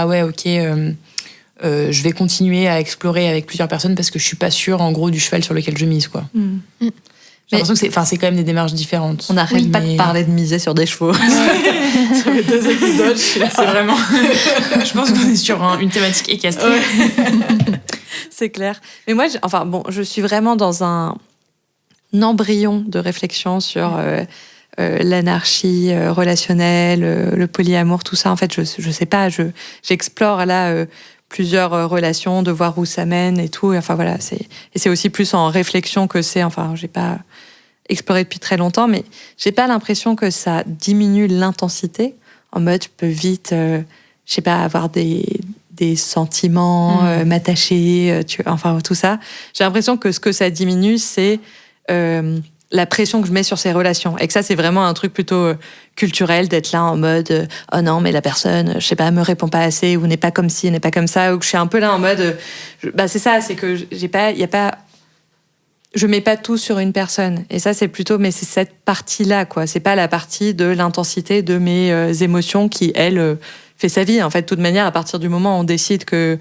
je vais continuer à explorer avec plusieurs personnes parce que je suis pas sûre en gros du cheval sur lequel je mise, quoi. J'ai l'impression que c'est quand même des démarches différentes.
On n'arrête pas de parler de miser sur des chevaux.
Ça fait 2 épisodes, c'est vraiment... je pense qu'on est sur une thématique équestre.
Ouais. C'est clair. Mais moi, je suis vraiment dans un embryon de réflexion sur l'anarchie relationnelle, le polyamour, tout ça. En fait, je sais pas, j'explore là plusieurs relations, de voir où ça mène et tout. Enfin voilà, c'est aussi plus en réflexion que c'est. Enfin, j'ai pas exploré depuis très longtemps, mais j'ai pas l'impression que ça diminue l'intensité. En mode, je peux vite, je sais pas, avoir des sentiments, m'attacher, enfin tout ça. J'ai l'impression que ce que ça diminue, c'est la pression que je mets sur ces relations. Et que ça, c'est vraiment un truc plutôt culturel, d'être là en mode oh non, mais la personne, je sais pas, me répond pas assez, ou n'est pas comme ci, n'est pas comme ça, ou que je suis un peu là en mode c'est ça, c'est que je mets pas tout sur une personne. Et ça, c'est plutôt, mais c'est cette partie-là, quoi. C'est pas la partie de l'intensité de mes émotions qui, elle, fait sa vie. En fait, de toute manière, à partir du moment où on décide que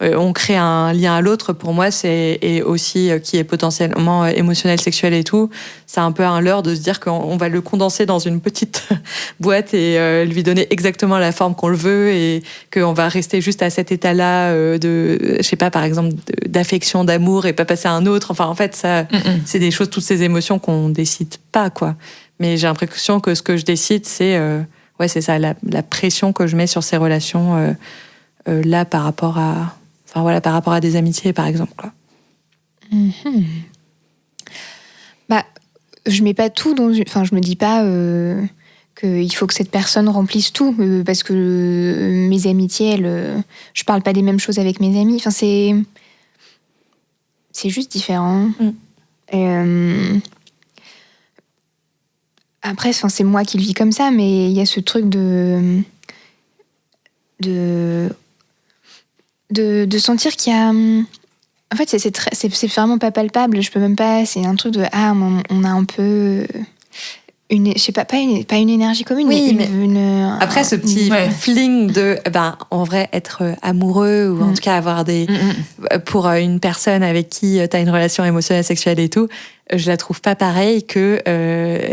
on crée un lien à l'autre, pour moi, et aussi qui est potentiellement émotionnel, sexuel et tout, c'est un peu un leurre de se dire qu'on va le condenser dans une petite boîte et lui donner exactement la forme qu'on le veut et qu'on va rester juste à cet état-là de, je sais pas, par exemple, d'affection, d'amour et pas passer à un autre. Enfin, en fait, ça, c'est des choses, toutes ces émotions qu'on décide pas, quoi. Mais j'ai l'impression que ce que je décide, c'est c'est ça, la pression que je mets sur ces relations là par rapport à des amitiés, par exemple, quoi.
Je mets pas tout dans une... Enfin, je me dis pas qu'il faut que cette personne remplisse tout, parce que mes amitiés, je parle pas des mêmes choses avec mes amis. Enfin, c'est juste différent. Après, c'est moi qui le vis comme ça, mais il y a ce truc de sentir qu'il y a... En fait, c'est vraiment pas palpable. Je peux même pas... C'est un truc de... on a un peu... je sais pas une énergie commune,
oui,
mais
après, ce petit fling de... en vrai, être amoureux, ou en tout cas avoir des... Pour une personne avec qui t'as une relation émotionnelle, sexuelle et tout, je la trouve pas pareille que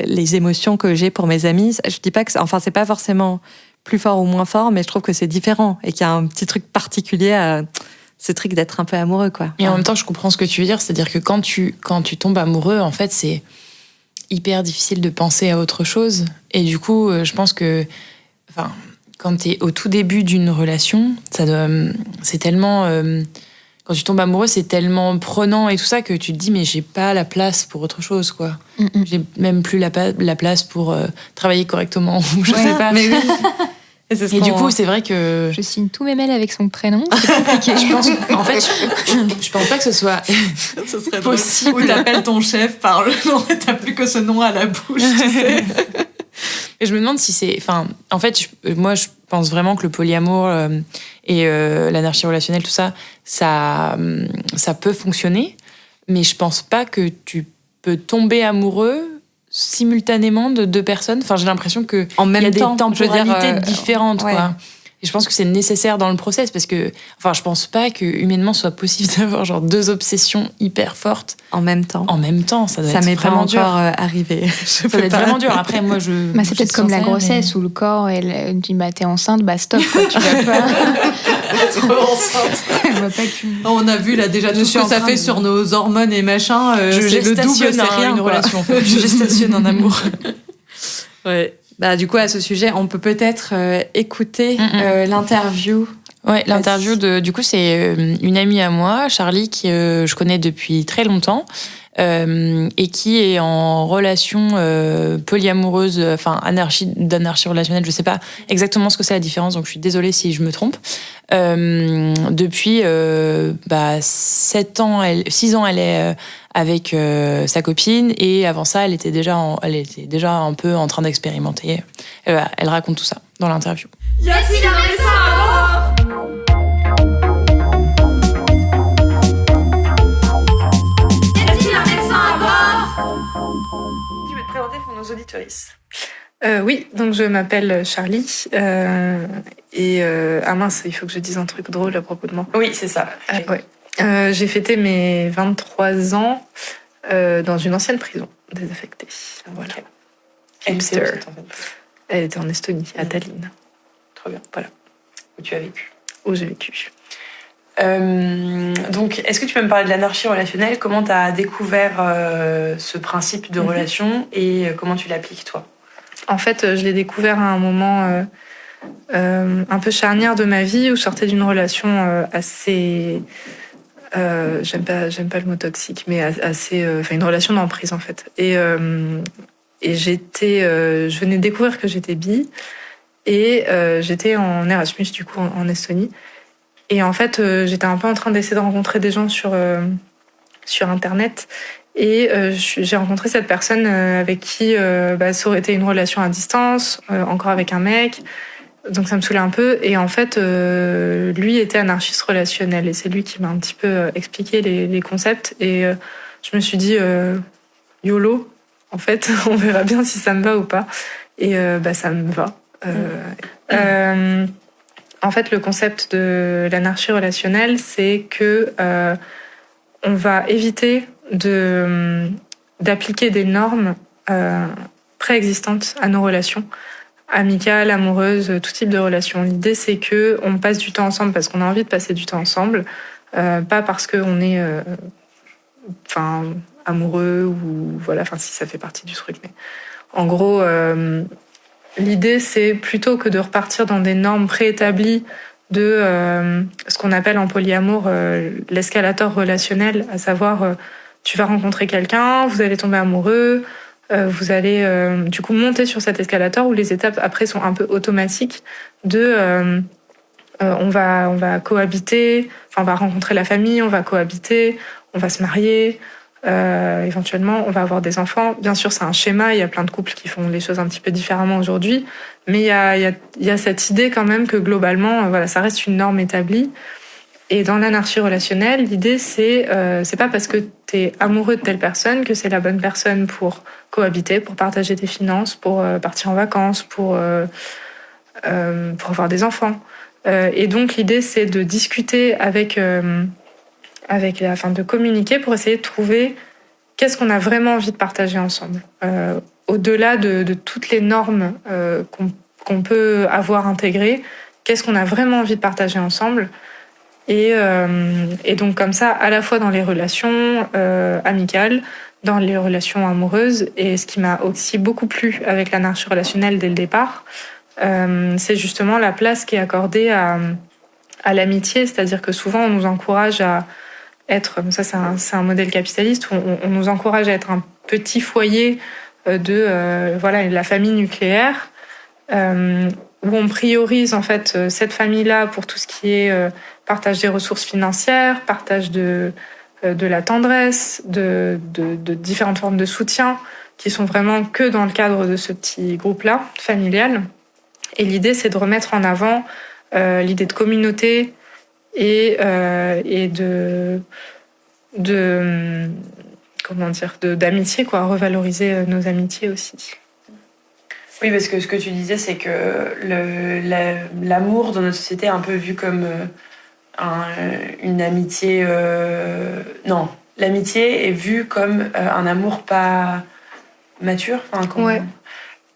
les émotions que j'ai pour mes amis. Je dis pas que... Enfin, c'est pas forcément plus fort ou moins fort, mais je trouve que c'est différent et qu'il y a un petit truc particulier à ce truc d'être un peu amoureux, quoi.
Et en même temps, je comprends ce que tu veux dire, c'est-à-dire que quand tu tombes amoureux, en fait, c'est hyper difficile de penser à autre chose. Et du coup, je pense que, quand t'es au tout début d'une relation, c'est tellement... quand tu tombes amoureux, c'est tellement prenant et tout ça que tu te dis, mais j'ai pas la place pour autre chose, quoi. J'ai même plus la place pour travailler correctement, ou je sais pas. Mais oui. Et du coup, c'est vrai que...
Je signe tous mes mails avec son prénom, c'est compliqué.
je pense pas que ce soit
ce serait
possible.
Ou t'appelles ton chef par le nom et t'as plus que ce nom à la bouche, tu sais.
Et je me demande si c'est... en fait, moi, je pense vraiment que le polyamour et l'anarchie relationnelle, tout ça, ça peut fonctionner, mais je pense pas que tu peux tomber amoureux simultanément de deux personnes. Enfin, j'ai l'impression que il y a des temporalités différentes, quoi. Et je pense que c'est nécessaire dans le process parce que, je pense pas que humainement soit possible d'avoir genre deux obsessions hyper fortes
en même temps.
Ça doit être vraiment dur.
Ça m'est pas encore arrivé.
Ça doit être vraiment dur. Après, moi,
c'est peut-être comme la grossesse où le corps, elle dit t'es enceinte, stop, quoi, tu vas pas.
Trop enceinte. On a vu là déjà tout ce que ça fait sur nos hormones et machin.
C'est le double, c'est rien, une relation. Je gestionne un amour.
Ouais. Du coup, à ce sujet, on peut peut-être écouter l'interview.
Ouais, l'interview du coup, c'est une amie à moi, Charlie, que je connais depuis très longtemps, et qui est en relation polyamoureuse, enfin d'anarchie relationnelle, je sais pas exactement ce que c'est la différence, donc je suis désolée si je me trompe. Depuis 6 ans, elle est avec sa copine, et avant ça, elle était déjà un peu en train d'expérimenter. Elle raconte tout ça dans l'interview.
Y a-t-il un médecin à bord? Y a-t-il un médecin à bord?
Tu veux te présenter pour nos auditoristes?
Oui, donc je m'appelle Charlie. Ah mince, il faut que je dise un truc drôle à propos de moi.
Oui, c'est ça.
Ouais. J'ai fêté mes 23 ans dans une ancienne prison désaffectée. Voilà. Hipster. Elle était en Estonie, à Tallinn.
Trop bien.
Voilà.
Où tu as vécu.
Où j'ai vécu.
Donc, est-ce que tu peux me parler de l'anarchie relationnelle? Comment tu as découvert ce principe de relation et comment tu l'appliques, toi?
En fait, je l'ai découvert à un moment un peu charnière de ma vie où je sortais d'une relation assez... j'aime pas le mot toxique, mais assez... une relation d'emprise, en fait. Et je venais de découvrir que j'étais bi et j'étais en Erasmus, du coup, en Estonie. Et en fait, j'étais un peu en train d'essayer de rencontrer des gens sur Internet. Et j'ai rencontré cette personne avec qui ça aurait été une relation à distance, encore avec un mec. Donc ça me saoulait un peu. Et en fait, lui était anarchiste relationnel. Et c'est lui qui m'a un petit peu expliqué les concepts. Et je me suis dit, YOLO, en fait, on verra bien si ça me va ou pas. Et ça me va. En fait, le concept de l'anarchie relationnelle, c'est que on va éviter d'appliquer des normes préexistantes à nos relations, amicales, amoureuses, tout type de relations. L'idée, c'est que on passe du temps ensemble parce qu'on a envie de passer du temps ensemble, pas parce qu'on est amoureux ou voilà, si ça fait partie du truc. Mais en gros, l'idée, c'est plutôt que de repartir dans des normes préétablies de ce qu'on appelle en polyamour l'escalator relationnel, à savoir tu vas rencontrer quelqu'un, vous allez tomber amoureux, vous allez du coup monter sur cet escalator où les étapes après sont un peu automatiques de on va cohabiter, on va rencontrer la famille, on va cohabiter, on va se marier, éventuellement on va avoir des enfants. Bien sûr, c'est un schéma, il y a plein de couples qui font les choses un petit peu différemment aujourd'hui, mais il y a cette idée quand même que globalement, ça reste une norme établie. Et dans l'anarchie relationnelle, l'idée, c'est pas parce que t'es amoureux de telle personne que c'est la bonne personne pour cohabiter, pour partager tes finances, pour partir en vacances, pour avoir des enfants. Et donc, l'idée, c'est de discuter de communiquer pour essayer de trouver qu'est-ce qu'on a vraiment envie de partager ensemble. Au-delà de toutes les normes qu'on peut avoir intégrées, qu'est-ce qu'on a vraiment envie de partager ensemble. Et donc comme ça, à la fois dans les relations amicales, dans les relations amoureuses, et ce qui m'a aussi beaucoup plu avec l'anarchie relationnelle dès le départ, c'est justement la place qui est accordée à l'amitié, c'est-à-dire que souvent on nous encourage à être, ça c'est un modèle capitaliste, où on nous encourage à être un petit foyer de la famille nucléaire, où on priorise en fait cette famille-là pour tout ce qui est partage des ressources financières, partage de la tendresse, de différentes formes de soutien qui sont vraiment que dans le cadre de ce petit groupe-là, familial. Et l'idée, c'est de remettre en avant l'idée de communauté et d'amitié, quoi, revaloriser nos amitiés aussi.
Oui, parce que ce que tu disais, c'est que l'amour dans notre société est un peu vu comme une amitié... Non, l'amitié est vue comme un amour pas mature.
Ouais.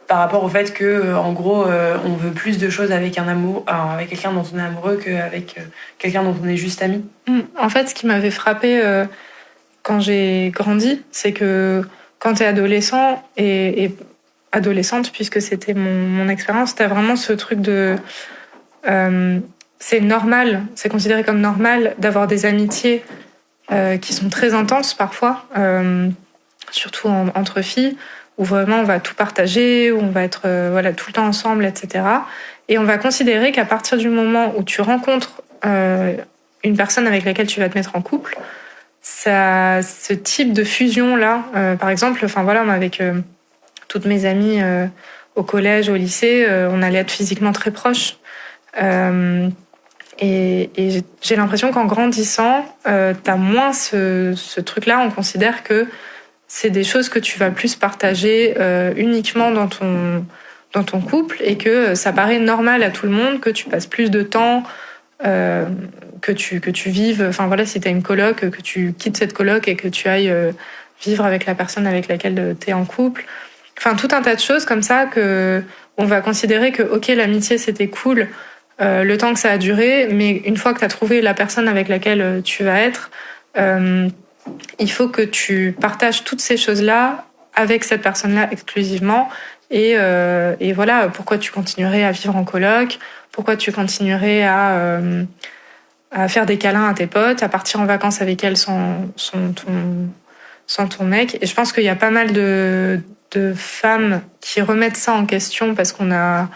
Par rapport au fait que, en gros, on veut plus de choses avec avec quelqu'un dont on est amoureux qu'avec quelqu'un dont on est juste ami.
En fait, ce qui m'avait frappée quand j'ai grandi, c'est que quand t'es adolescent et adolescente, puisque c'était mon expérience, t'as vraiment ce truc de... c'est normal, c'est considéré comme normal d'avoir des amitiés qui sont très intenses parfois, surtout entre filles, où vraiment on va tout partager, où on va être tout le temps ensemble, etc. Et on va considérer qu'à partir du moment où tu rencontres une personne avec laquelle tu vas te mettre en couple, ce type de fusion-là, par exemple, moi avec toutes mes amies au collège, au lycée, on allait être physiquement très proches. Et j'ai l'impression qu'en grandissant, t'as moins ce truc-là. On considère que c'est des choses que tu vas plus partager uniquement dans ton couple et que ça paraît normal à tout le monde que tu passes plus de temps, que tu vives. Si t'as une coloc, que tu quittes cette coloc et que tu ailles vivre avec la personne avec laquelle t'es en couple. Tout un tas de choses comme ça que on va considérer que ok, l'amitié c'était cool le temps que ça a duré, mais une fois que tu as trouvé la personne avec laquelle tu vas être, il faut que tu partages toutes ces choses-là avec cette personne-là exclusivement. Et voilà, pourquoi tu continuerais à vivre en coloc, pourquoi tu continuerais à faire des câlins à tes potes, à partir en vacances avec elles sans ton mec. Et je pense qu'il y a pas mal de femmes qui remettent ça en question parce qu'on a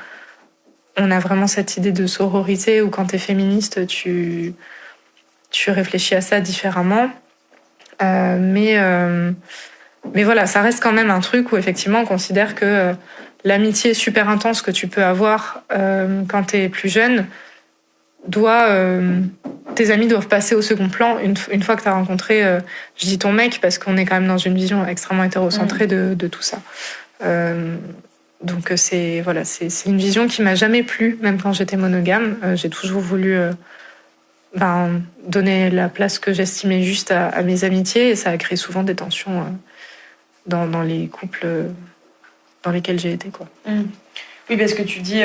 vraiment cette idée de sororité où quand t'es féministe, tu réfléchis à ça différemment. Mais voilà, ça reste quand même un truc où effectivement on considère que l'amitié super intense que tu peux avoir quand t'es plus jeune, tes amis doivent passer au second plan une fois que t'as rencontré, je dis ton mec parce qu'on est quand même dans une vision extrêmement hétérocentrée de tout ça. Donc c'est une vision qui m'a jamais plu, même quand j'étais monogame. J'ai toujours voulu donner la place que j'estimais juste à mes amitiés et ça a créé souvent des tensions dans les couples dans lesquels j'ai été, quoi.
Oui, parce que tu dis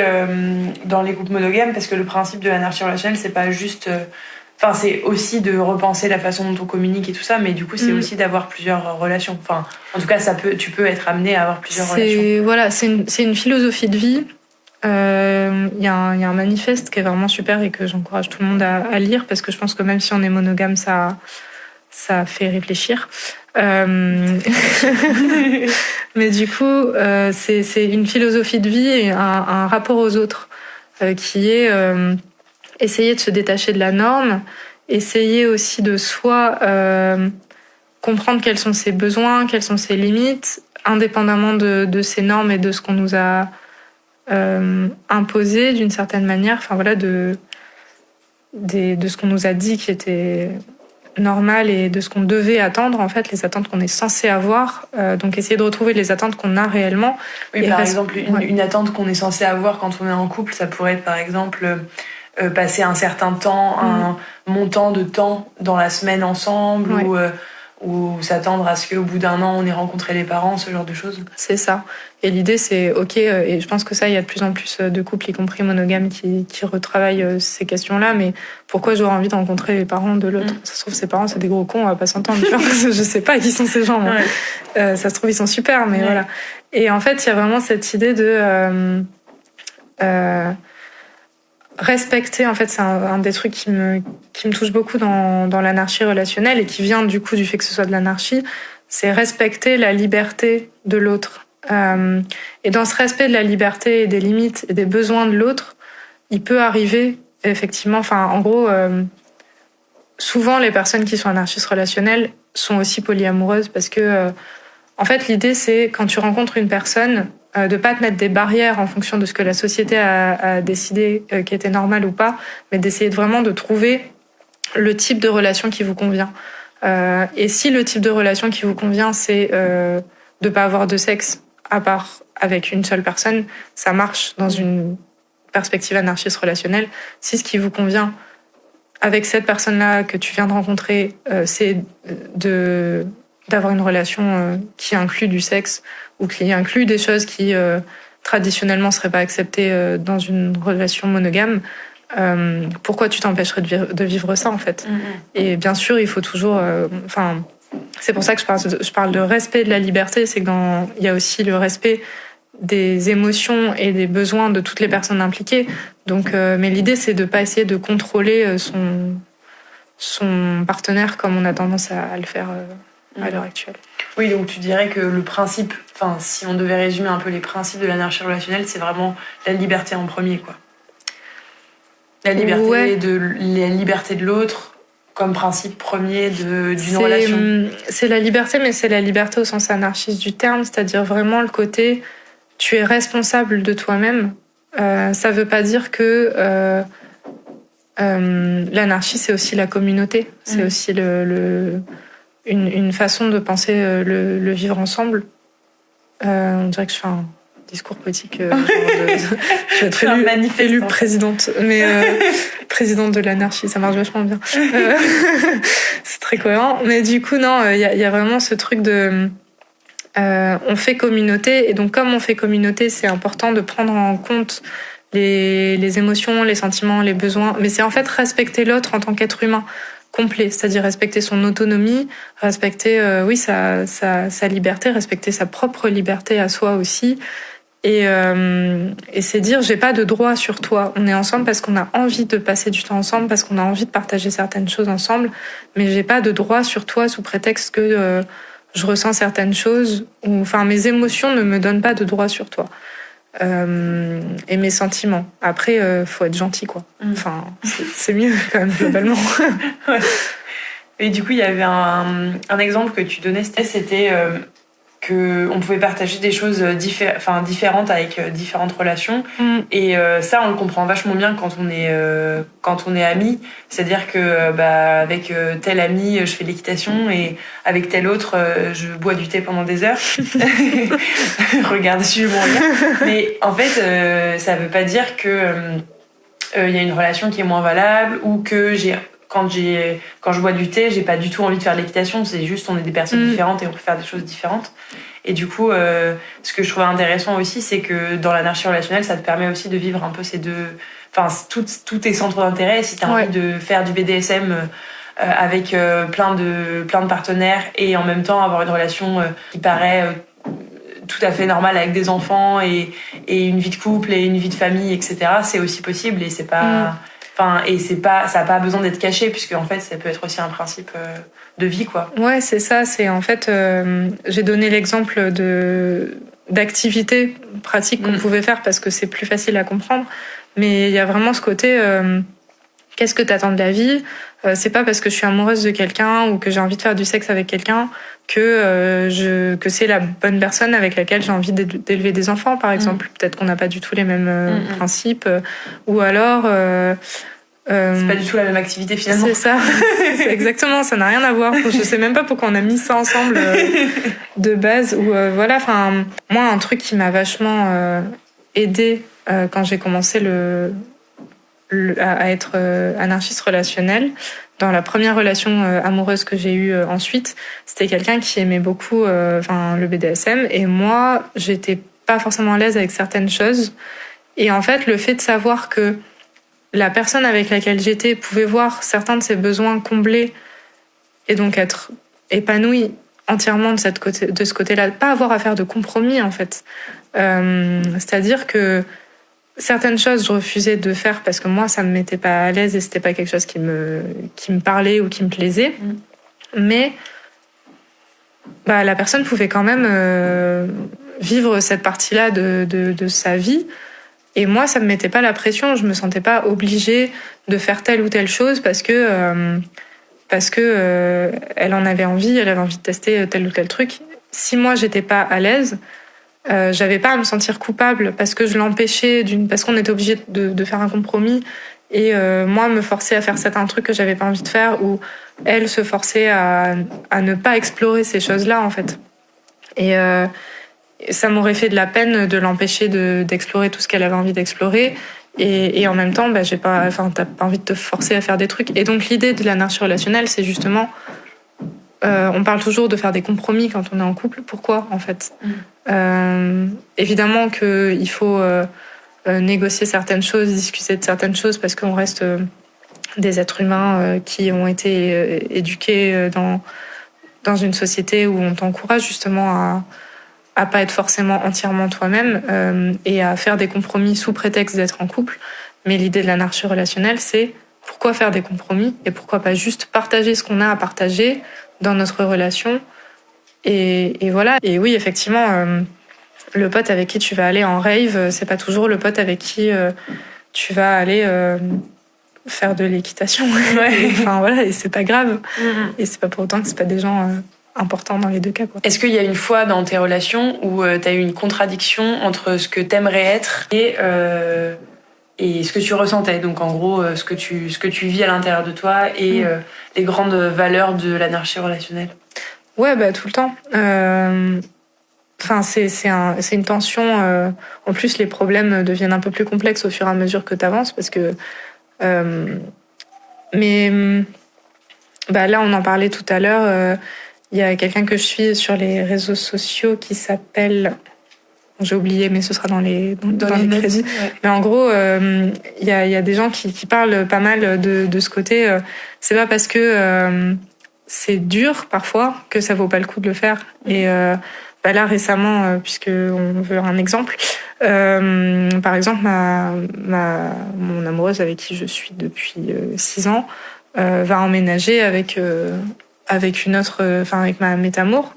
dans les couples monogames, parce que le principe de l'anarchie relationnelle, c'est pas juste... c'est aussi de repenser la façon dont on communique et tout ça, mais du coup, c'est aussi d'avoir plusieurs relations. En tout cas, tu peux être amené à avoir plusieurs relations.
Voilà, c'est une philosophie de vie. Il y a un manifeste qui est vraiment super et que j'encourage tout le monde à lire, parce que je pense que même si on est monogame, ça fait réfléchir. Mais du coup, c'est une philosophie de vie et un rapport aux autres qui est essayer de se détacher de la norme, essayer aussi de soi comprendre quels sont ses besoins, quelles sont ses limites, indépendamment de ces normes et de ce qu'on nous a imposé d'une certaine manière. De ce qu'on nous a dit qui était normal et de ce qu'on devait attendre, en fait, les attentes qu'on est censé avoir. Donc essayer de retrouver les attentes qu'on a réellement.
Oui, par exemple, une attente qu'on est censé avoir quand on est en couple, ça pourrait être par exemple passer un certain temps, un montant de temps dans la semaine ensemble, ou s'attendre à ce qu'au bout d'un an on ait rencontré les parents, ce genre de choses.
C'est ça. Et l'idée c'est ok, et je pense que ça, il y a de plus en plus de couples, y compris monogames, qui retravaillent ces questions-là, mais pourquoi j'aurais envie de rencontrer les parents de l'autre? Ça se trouve, ses parents c'est des gros cons, on va pas s'entendre, tu vois. Je sais pas qui sont ces gens. Ça se trouve, ils sont super, mais voilà. Et en fait, il y a vraiment cette idée de respecter, en fait, c'est un des trucs qui me touche beaucoup dans l'anarchie relationnelle et qui vient du coup du fait que ce soit de l'anarchie, c'est respecter la liberté de l'autre. Et dans ce respect de la liberté et des limites et des besoins de l'autre, il peut arriver effectivement, en gros, souvent les personnes qui sont anarchistes relationnelles sont aussi polyamoureuses parce que, en fait, l'idée c'est quand tu rencontres une personne, de pas te mettre des barrières en fonction de ce que la société a décidé qui était normal ou pas, mais d'essayer vraiment de trouver le type de relation qui vous convient. Et si le type de relation qui vous convient, c'est de pas avoir de sexe à part avec une seule personne, ça marche dans une perspective anarchiste relationnelle. Si ce qui vous convient avec cette personne-là que tu viens de rencontrer, c'est d'avoir une relation qui inclut du sexe ou qui inclut des choses qui traditionnellement seraient pas acceptées dans une relation monogame, pourquoi tu t'empêcherais de vivre ça, en fait? Et bien sûr, il faut toujours... c'est pour ça que je parle de respect de la liberté, c'est qu'il y a aussi le respect des émotions et des besoins de toutes les personnes impliquées. Donc, mais l'idée, c'est de pas essayer de contrôler son partenaire comme on a tendance à le faire à l'heure actuelle.
Oui, donc tu dirais que le principe, enfin, si on devait résumer un peu les principes de l'anarchie relationnelle, c'est vraiment la liberté en premier, quoi. La liberté de l'autre comme principe premier d'une relation.
C'est la liberté, mais c'est la liberté au sens anarchiste du terme, c'est-à-dire vraiment le côté tu es responsable de toi-même. Ça veut pas dire que l'anarchie, c'est aussi la communauté. C'est aussi une façon de penser le vivre ensemble. On dirait que je fais un discours politique. Je vais être élue présidente. Mais présidente de l'anarchie, ça marche vachement bien. C'est très cohérent. Mais du coup, non, il y a vraiment ce truc de... on fait communauté. Et donc, comme on fait communauté, c'est important de prendre en compte les émotions, les sentiments, les besoins. Mais c'est en fait respecter l'autre en tant qu'être humain complet, c'est-à-dire respecter son autonomie, respecter sa liberté, respecter sa propre liberté à soi aussi. Et c'est dire, j'ai pas de droit sur toi. On est ensemble parce qu'on a envie de passer du temps ensemble, parce qu'on a envie de partager certaines choses ensemble, mais j'ai pas de droit sur toi sous prétexte que je ressens certaines choses, ou enfin mes émotions ne me donnent pas de droit sur toi. Et mes sentiments. Après, faut être gentil, quoi. Enfin, c'est mieux quand même globalement.
Ouais. Et du coup, il y avait un exemple que tu donnais, c'était que on pouvait partager des choses différentes avec différentes relations. Et ça, on le comprend vachement bien quand on est amis. C'est-à-dire que avec tel ami, je fais de l'équitation et avec tel autre, je bois du thé pendant des heures. Regardez sur mon regard. Mais en fait, ça veut pas dire que y a une relation qui est moins valable ou que quand je bois du thé, j'ai pas du tout envie de faire de l'équitation. C'est juste, on est des personnes différentes et on peut faire des choses différentes. Et du coup, ce que je trouvais intéressant aussi, c'est que dans l'anarchie relationnelle, ça te permet aussi de vivre un peu ces deux... Enfin, tous tes centres d'intérêt. Si t'as envie de faire du BDSM avec plein de partenaires et en même temps avoir une relation qui paraît tout à fait normale avec des enfants et une vie de couple et une vie de famille, etc., c'est aussi possible et c'est pas... Enfin, et ça n'a pas besoin d'être caché, puisque en fait, ça peut être aussi un principe de vie, quoi.
Ouais, c'est ça. C'est en fait, j'ai donné l'exemple d'activités pratiques qu'on pouvait faire parce que c'est plus facile à comprendre. Mais il y a vraiment ce côté, qu'est-ce que t'attends de la vie ? C'est pas parce que je suis amoureuse de quelqu'un ou que j'ai envie de faire du sexe avec quelqu'un que c'est la bonne personne avec laquelle j'ai envie d'élever des enfants, par exemple. Peut-être qu'on n'a pas du tout les mêmes principes. Ou alors...
c'est pas du tout la même activité, finalement.
C'est ça. C'est exactement, ça n'a rien à voir. Je sais même pas pourquoi on a mis ça ensemble de base. Ou voilà, enfin, moi, un truc qui m'a vachement aidée quand j'ai commencé à être anarchiste relationnel, dans la première relation amoureuse que j'ai eue ensuite, c'était quelqu'un qui aimait beaucoup le BDSM. Et moi, j'étais pas forcément à l'aise avec certaines choses. Et en fait, le fait de savoir que la personne avec laquelle j'étais pouvait voir certains de ses besoins comblés et donc être épanouie entièrement de ce côté-là, pas avoir à faire de compromis, en fait. C'est-à-dire que certaines choses, je refusais de faire parce que moi, ça me mettait pas à l'aise et c'était pas quelque chose qui me parlait ou qui me plaisait. Mais la personne pouvait quand même vivre cette partie-là de sa vie. Et moi, ça me mettait pas la pression. Je me sentais pas obligée de faire telle ou telle chose parce que elle en avait envie. Elle avait envie de tester tel ou tel truc. Si moi, j'étais pas à l'aise, j'avais pas à me sentir coupable parce que je l'empêchais parce qu'on était obligé de faire un compromis et moi me forcer à faire un truc que j'avais pas envie de faire ou elle se forçait à ne pas explorer ces choses-là, en fait. Et ça m'aurait fait de la peine de l'empêcher d'explorer tout ce qu'elle avait envie d'explorer. Et en même temps, t'as pas envie de te forcer à faire des trucs. Et donc, l'idée de l'anarchie relationnelle, c'est justement... on parle toujours de faire des compromis quand on est en couple. Pourquoi, en fait ? Évidemment qu'il faut négocier certaines choses, discuter de certaines choses, parce qu'on reste des êtres humains qui ont été éduqués dans une société où on t'encourage justement à pas être forcément entièrement toi-même et à faire des compromis sous prétexte d'être en couple. Mais l'idée de l'anarchie relationnelle, c'est pourquoi faire des compromis et pourquoi pas juste partager ce qu'on a à partager dans notre relation. Et voilà. Et oui, effectivement, le pote avec qui tu vas aller en rave, c'est pas toujours le pote avec qui tu vas aller faire de l'équitation. Enfin voilà, et c'est pas grave. Et c'est pas pour autant que c'est pas des gens importants dans les deux cas, quoi.
Est-ce qu'il y a une fois dans tes relations où tu as eu une contradiction entre ce que t'aimerais être et ce que tu ressentais, donc en gros ce que tu vis à l'intérieur de toi et les grandes valeurs de l'anarchie relationnelle?
Ouais, bah tout le temps. Enfin, c'est une tension. En plus, les problèmes deviennent un peu plus complexes au fur et à mesure que tu avances, parce que. Mais bah là, on en parlait tout à l'heure. Il y a quelqu'un que je suis sur les réseaux sociaux qui s'appelle. J'ai oublié, mais ce sera dans les crédits. Ouais. Mais en gros, il y a des gens qui parlent pas mal de ce côté. C'est pas parce que c'est dur parfois que ça vaut pas le coup de le faire. Et là récemment, puisque on veut un exemple, par exemple mon amoureuse avec qui je suis depuis 6 ans va emménager avec une autre, avec ma métamour.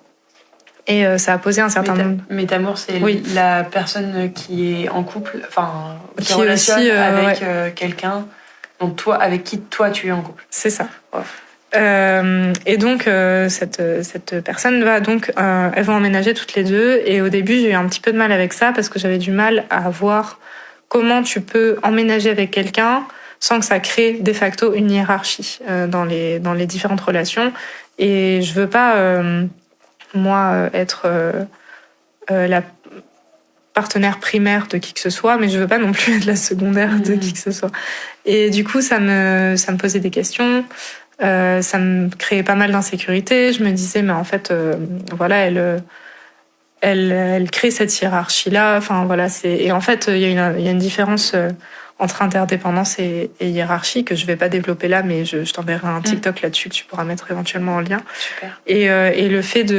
Et ça a posé un certain nombre.
Métamour, c'est la personne qui est en couple, enfin qui relationne aussi, avec quelqu'un avec qui toi tu es en couple.
C'est ça. Ouais. Et donc cette personne va donc elles vont emménager toutes les deux. Et au début j'ai eu un petit peu de mal avec ça parce que j'avais du mal à voir comment tu peux emménager avec quelqu'un sans que ça crée de facto une hiérarchie dans les différentes relations. Et je veux pas moi être la partenaire primaire de qui que ce soit, mais je veux pas non plus être la secondaire de qui que ce soit. Et du coup ça me posait des questions. Ça me créait pas mal d'insécurité. Je me disais, mais en fait, voilà, elle crée cette hiérarchie-là. Enfin, voilà, et en fait, il y a une différence entre interdépendance et hiérarchie que je vais pas développer là, mais je t'enverrai un TikTok là-dessus que tu pourras mettre éventuellement en lien.
Super.
Et le fait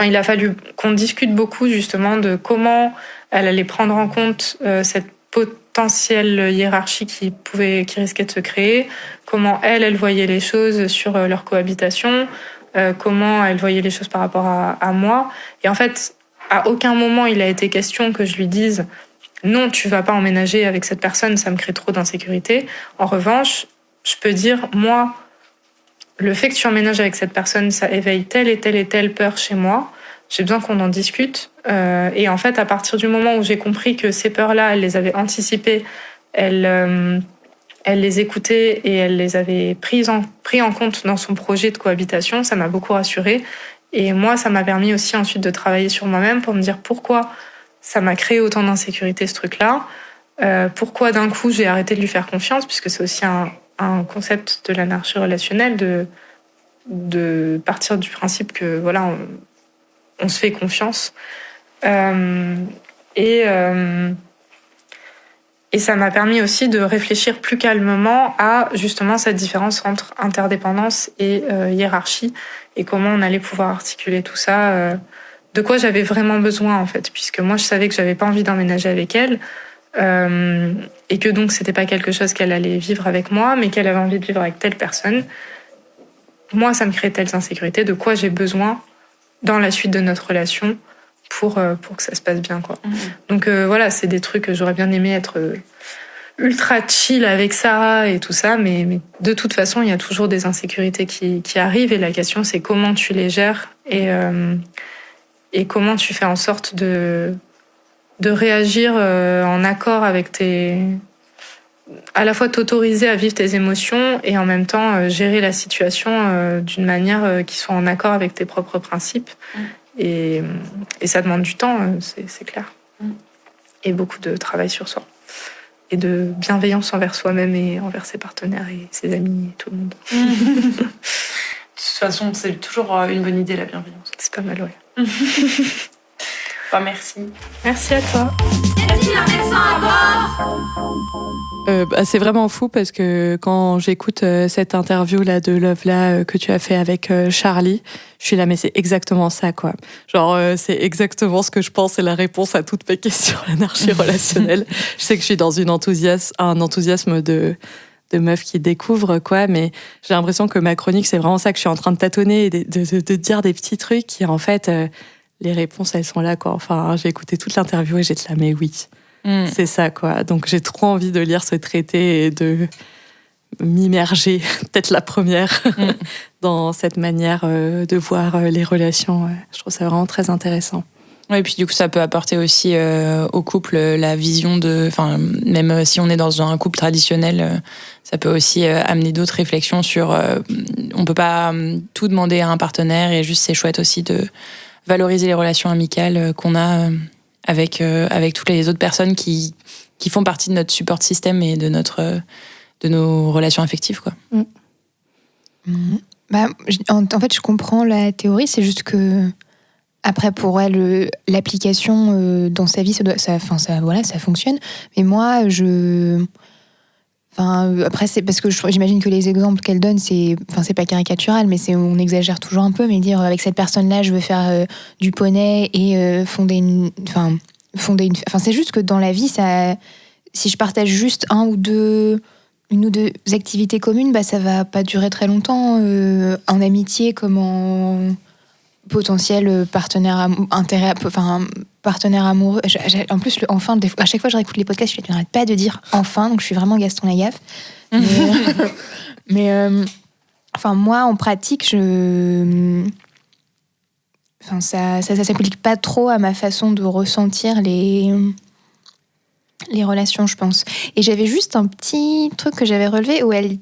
il a fallu qu'on discute beaucoup justement de comment elle allait prendre en compte cette potentielle hiérarchie qui risquait de se créer, comment elle voyait les choses sur leur cohabitation, comment elle voyait les choses par rapport à moi. Et en fait, à aucun moment il a été question que je lui dise non, tu vas pas emménager avec cette personne, ça me crée trop d'insécurité. En revanche, je peux dire, moi, le fait que tu emménages avec cette personne, ça éveille telle et telle et telle peur chez moi. J'ai besoin qu'on en discute. Et en fait, à partir du moment où j'ai compris que ces peurs-là, elle les avait anticipées, elle les écoutait et elle les avait pris en compte dans son projet de cohabitation, ça m'a beaucoup rassurée. Et moi, ça m'a permis aussi ensuite de travailler sur moi-même pour me dire pourquoi ça m'a créé autant d'insécurité, ce truc-là. Pourquoi d'un coup, j'ai arrêté de lui faire confiance, puisque c'est aussi un concept de l'anarchie relationnelle, de partir du principe que voilà, on se fait confiance. Et ça m'a permis aussi de réfléchir plus calmement à justement cette différence entre interdépendance et hiérarchie, et comment on allait pouvoir articuler tout ça, de quoi j'avais vraiment besoin en fait, puisque moi je savais que j'avais pas envie d'emménager avec elle, et que donc c'était pas quelque chose qu'elle allait vivre avec moi, mais qu'elle avait envie de vivre avec telle personne. Moi ça me crée telles insécurités, de quoi j'ai besoin dans la suite de notre relation pour que ça se passe bien, quoi. Donc voilà, c'est des trucs que j'aurais bien aimé être ultra chill avec ça et tout ça, mais de toute façon il y a toujours des insécurités qui arrivent, et la question c'est comment tu les gères et comment tu fais en sorte de réagir en accord avec à la fois t'autoriser à vivre tes émotions et en même temps gérer la situation d'une manière qui soit en accord avec tes propres principes. Et ça demande du temps, c'est clair. Et beaucoup de travail sur soi. Et de bienveillance envers soi-même et envers ses partenaires et ses amis et tout le monde.
De toute façon, c'est toujours une bonne idée, la bienveillance.
C'est pas mal, ouais.
Enfin, merci.
Merci à toi.
C'est vraiment fou parce que quand j'écoute cette interview là de Love là que tu as fait avec Charlie, je suis là, mais c'est exactement ça, quoi. Genre c'est exactement ce que je pense, c'est la réponse à toutes mes questions l'anarchie relationnelle. Je sais que je suis dans un enthousiasme de meufs qui découvrent, quoi. Mais j'ai l'impression que ma chronique, c'est vraiment ça, que je suis en train de tâtonner et de dire des petits trucs qui, en fait, les réponses, elles sont là, quoi. Enfin, j'ai écouté toute l'interview et j'étais là, mais oui, c'est ça, quoi. Donc, j'ai trop envie de lire ce traité et de m'immerger, peut-être la première, dans cette manière de voir les relations. Je trouve ça vraiment très intéressant.
Oui, et puis du coup, ça peut apporter aussi au couple la vision de... Enfin, même si on est dans un couple traditionnel, ça peut aussi amener d'autres réflexions sur... on peut pas tout demander à un partenaire et juste c'est chouette aussi de valoriser les relations amicales qu'on a avec toutes les autres personnes qui font partie de notre support system et de nos relations affectives, quoi.
Bah, en fait, je comprends la théorie, c'est juste que après, pour elle, l'application dans sa vie, ça fonctionne. Mais moi, après, c'est parce que j'imagine que les exemples qu'elle donne, c'est pas caricatural, mais on exagère toujours un peu. Mais dire avec cette personne-là, je veux faire du poney et fonder une. C'est juste que dans la vie, si je partage juste une ou deux activités communes, bah ça va pas durer très longtemps en amitié comme en potentiel partenaire amoureux. En plus, enfin, à chaque fois que je réécoute les podcasts, je n'arrête pas de dire enfin, donc je suis vraiment Gaston Lagaffe. Mais moi, en pratique, ça s'applique pas trop à ma façon de ressentir les relations, je pense. Et j'avais juste un petit truc que j'avais relevé où elle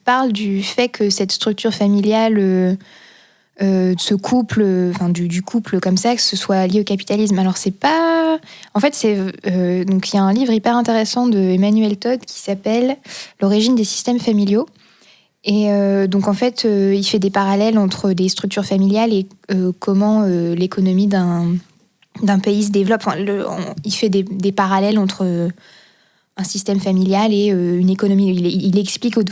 parle du fait que cette structure familiale ce couple, du couple comme ça, que ce soit lié au capitalisme. Alors c'est pas... En fait, donc il y a un livre hyper intéressant de Emmanuel Todd qui s'appelle L'origine des systèmes familiaux. Et donc en fait, il fait des parallèles entre des structures familiales et comment l'économie d'un pays se développe. Il fait des parallèles entre un système familial et une économie. Il explique au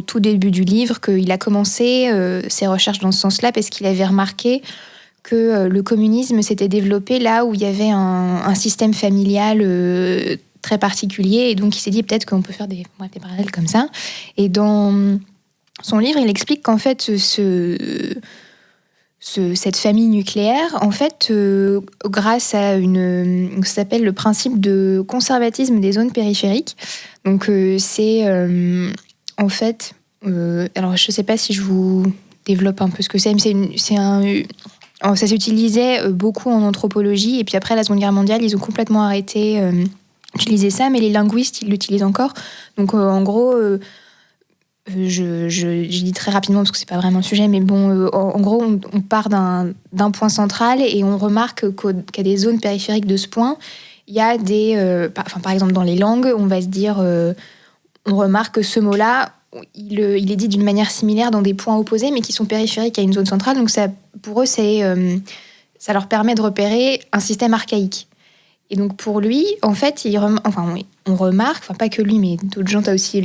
tout début du livre qu'il a commencé ses recherches dans ce sens-là parce qu'il avait remarqué que le communisme s'était développé là où il y avait un système familial très particulier. Et donc, il s'est dit peut-être qu'on peut faire des parallèles comme ça. Et dans son livre, il explique qu'en fait, cette famille nucléaire, en fait, grâce à ça s'appelle le principe de conservatisme des zones périphériques. Donc, c'est en fait... alors, je ne sais pas si je vous développe un peu ce que c'est, mais ça s'utilisait beaucoup en anthropologie, et puis après la Seconde Guerre mondiale, ils ont complètement arrêté d'utiliser ça, mais les linguistes, ils l'utilisent encore. Donc, en gros... je dis très rapidement parce que c'est pas vraiment le sujet, mais bon, en gros, on part d'un point central et on remarque qu'il y a des zones périphériques de ce point. Il y a par exemple, dans les langues, on va se dire, on remarque que ce mot-là, il est dit d'une manière similaire dans des points opposés, mais qui sont périphériques à une zone centrale. Donc, pour eux, ça leur permet de repérer un système archaïque. Et donc pour lui, en fait, on remarque, pas que lui, mais d'autres gens, t'as aussi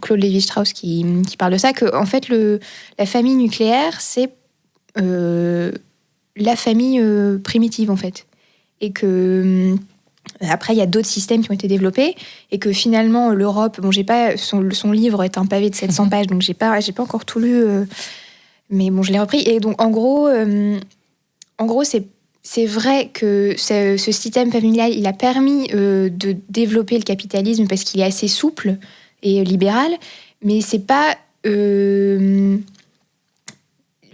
Claude Lévi-Strauss qui parle de ça, que en fait la famille nucléaire, c'est la famille primitive en fait, et que après il y a d'autres systèmes qui ont été développés, et que finalement l'Europe, j'ai pas son livre est un pavé de 700 pages, donc j'ai pas encore tout lu, mais bon, je l'ai repris, et donc en gros c'est vrai que ce système familial, il a permis de développer le capitalisme parce qu'il est assez souple et libéral, mais c'est pas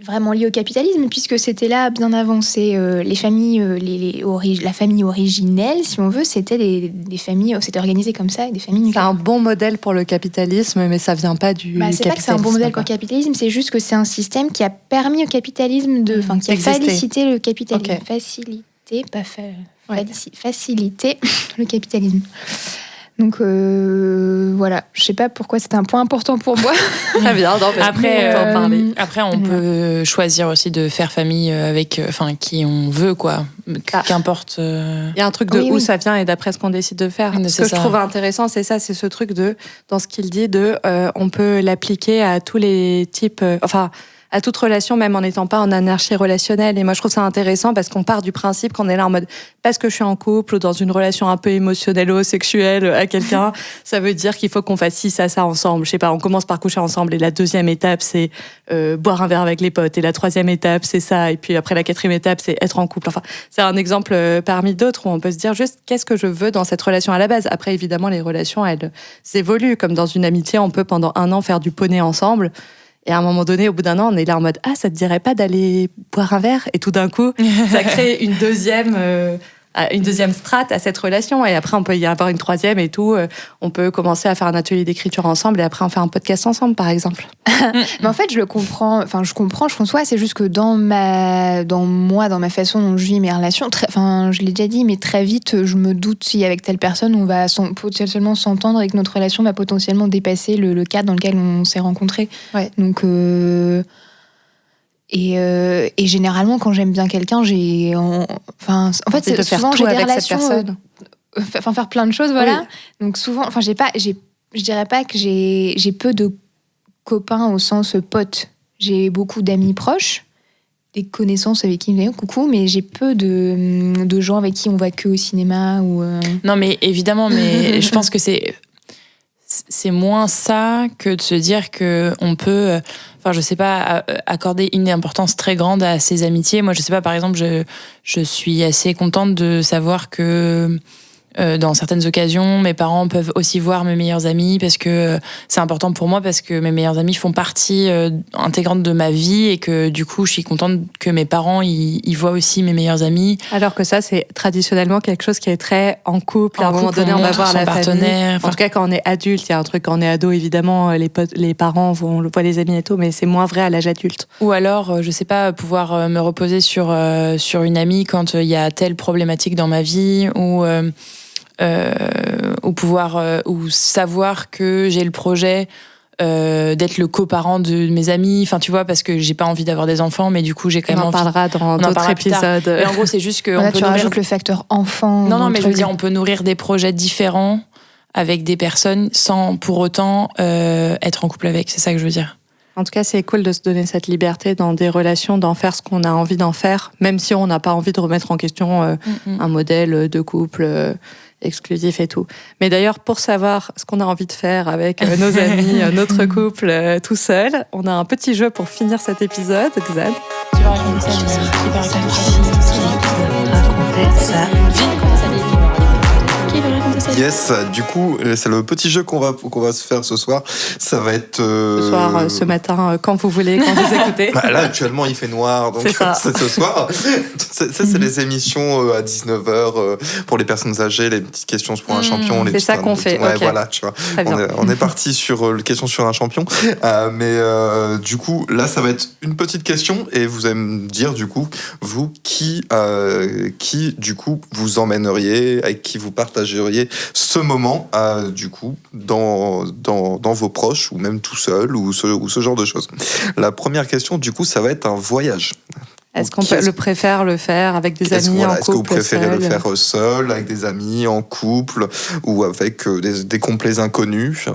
vraiment lié au capitalisme puisque c'était là bien avancé. Les familles, la famille originelle, si on veut, c'était des familles, c'était organisé comme ça, des familles nucléaires.
C'est un bon modèle pour le capitalisme, mais ça vient pas du capitalisme.
C'est pas que c'est un bon modèle pour le capitalisme, c'est juste que c'est un système qui a permis au capitalisme qui a facilité le capitalisme. Okay. Facilité le capitalisme. Donc voilà, je sais pas pourquoi c'est un point important pour moi.
Très bien,
après on peut choisir aussi de faire famille avec qui on veut, quoi. qu'importe.
Il y a un truc de où ça vient et d'après ce qu'on décide de faire. Ce que je trouve intéressant, c'est ce truc dans ce qu'il dit on peut l'appliquer à tous les types, à toute relation, même en n'étant pas en anarchie relationnelle. Et moi, je trouve ça intéressant parce qu'on part du principe qu'on est là en mode, parce que je suis en couple ou dans une relation un peu émotionnelle-sexuelle à quelqu'un, ça veut dire qu'il faut qu'on fasse ci, ça ensemble. Je sais pas, on commence par coucher ensemble et la deuxième étape, c'est boire un verre avec les potes. Et la troisième étape, c'est ça. Et puis après, la quatrième étape, c'est être en couple. Enfin, c'est un exemple parmi d'autres où on peut se dire juste, qu'est-ce que je veux dans cette relation à la base? Après, évidemment, les relations, elles évoluent. Comme dans une amitié, on peut pendant 1 an faire du poney ensemble. Et à un moment donné, au bout d'1 an, on est là en mode « Ah, ça te dirait pas d'aller boire un verre ?» Et tout d'un coup, ça crée une deuxième strate à cette relation. Et après, on peut y avoir une troisième et tout. On peut commencer à faire un atelier d'écriture ensemble et après, on fait un podcast ensemble, par exemple.
Mais en fait, je conçois. C'est juste que dans ma façon dont je vis mes relations, je l'ai déjà dit, mais très vite, je me doute si avec telle personne, on va potentiellement s'entendre et que notre relation va potentiellement dépasser le cadre dans lequel on s'est rencontrés. Ouais. Donc... Et généralement, quand j'aime bien quelqu'un, j'ai souvent j'ai des relations, faire plein de choses, voilà. Oui. Donc souvent, je dirais pas que j'ai peu de copains au sens pote. J'ai beaucoup d'amis proches, des connaissances avec qui coucou, mais j'ai peu de gens avec qui on va que au cinéma ou.
Non, mais évidemment, mais je pense que c'est moins ça que de se dire que on peut, je sais pas, accorder une importance très grande à ses amitiés. Moi, je sais pas, par exemple, je suis assez contente de savoir que dans certaines occasions, mes parents peuvent aussi voir mes meilleurs amis parce que c'est important pour moi, parce que mes meilleurs amis font partie intégrante de ma vie et que du coup, je suis contente que mes parents ils voient aussi mes meilleurs amis.
Alors que ça, c'est traditionnellement quelque chose qui est très en couple. À un moment donné, on va voir la partenaire. En tout cas, quand on est adulte, il y a un truc, quand on est ado, évidemment, les parents vont voir les amis et tout, mais c'est moins vrai à l'âge adulte.
Ou alors, je sais pas, pouvoir me reposer sur une amie quand il y a telle problématique dans ma vie ou savoir que j'ai le projet d'être le coparent de mes amis, tu vois, parce que j'ai pas envie d'avoir des enfants, mais du coup j'ai quand même
envie. On en parlera dans d'autres épisodes.
Mais en gros, c'est juste que
tu rajoutes le facteur enfant.
Non, mais je veux dire, on peut nourrir des projets différents avec des personnes sans pour autant être en couple avec. C'est ça que je veux dire.
En tout cas, c'est cool de se donner cette liberté dans des relations, d'en faire ce qu'on a envie d'en faire, même si on n'a pas envie de remettre en question un modèle de couple exclusif et tout. Mais d'ailleurs, pour savoir ce qu'on a envie de faire avec nos amis, notre couple, tout seul, on a un petit jeu pour finir cet épisode. Xan,
tu vas raconter ça, qui va raconter ça.
Yes, du coup, c'est le petit jeu qu'on va se faire ce soir. Ça va être...
Ce soir, ce matin, quand vous voulez, quand vous écoutez.
Là, actuellement, il fait noir, donc c'est ce soir. C'est les émissions à 19h pour les personnes âgées, les petites questions pour un champion.
C'est ça qu'on fait.
Ouais,
okay.
Voilà, tu vois. On est parti sur les questions sur un champion. Mais du coup, là, ça va être une petite question et vous allez me dire, du coup, vous, qui du coup, vous emmèneriez, avec qui vous partageriez ce moment, du coup, dans vos proches, ou même tout seul, ou ce genre de choses. La première question, du coup, ça va être un voyage.
Est-ce qu'on préfère le faire avec des amis en couple?
Est-ce que vous préférez le faire seul, avec des amis, en couple, ou avec des complets inconnus?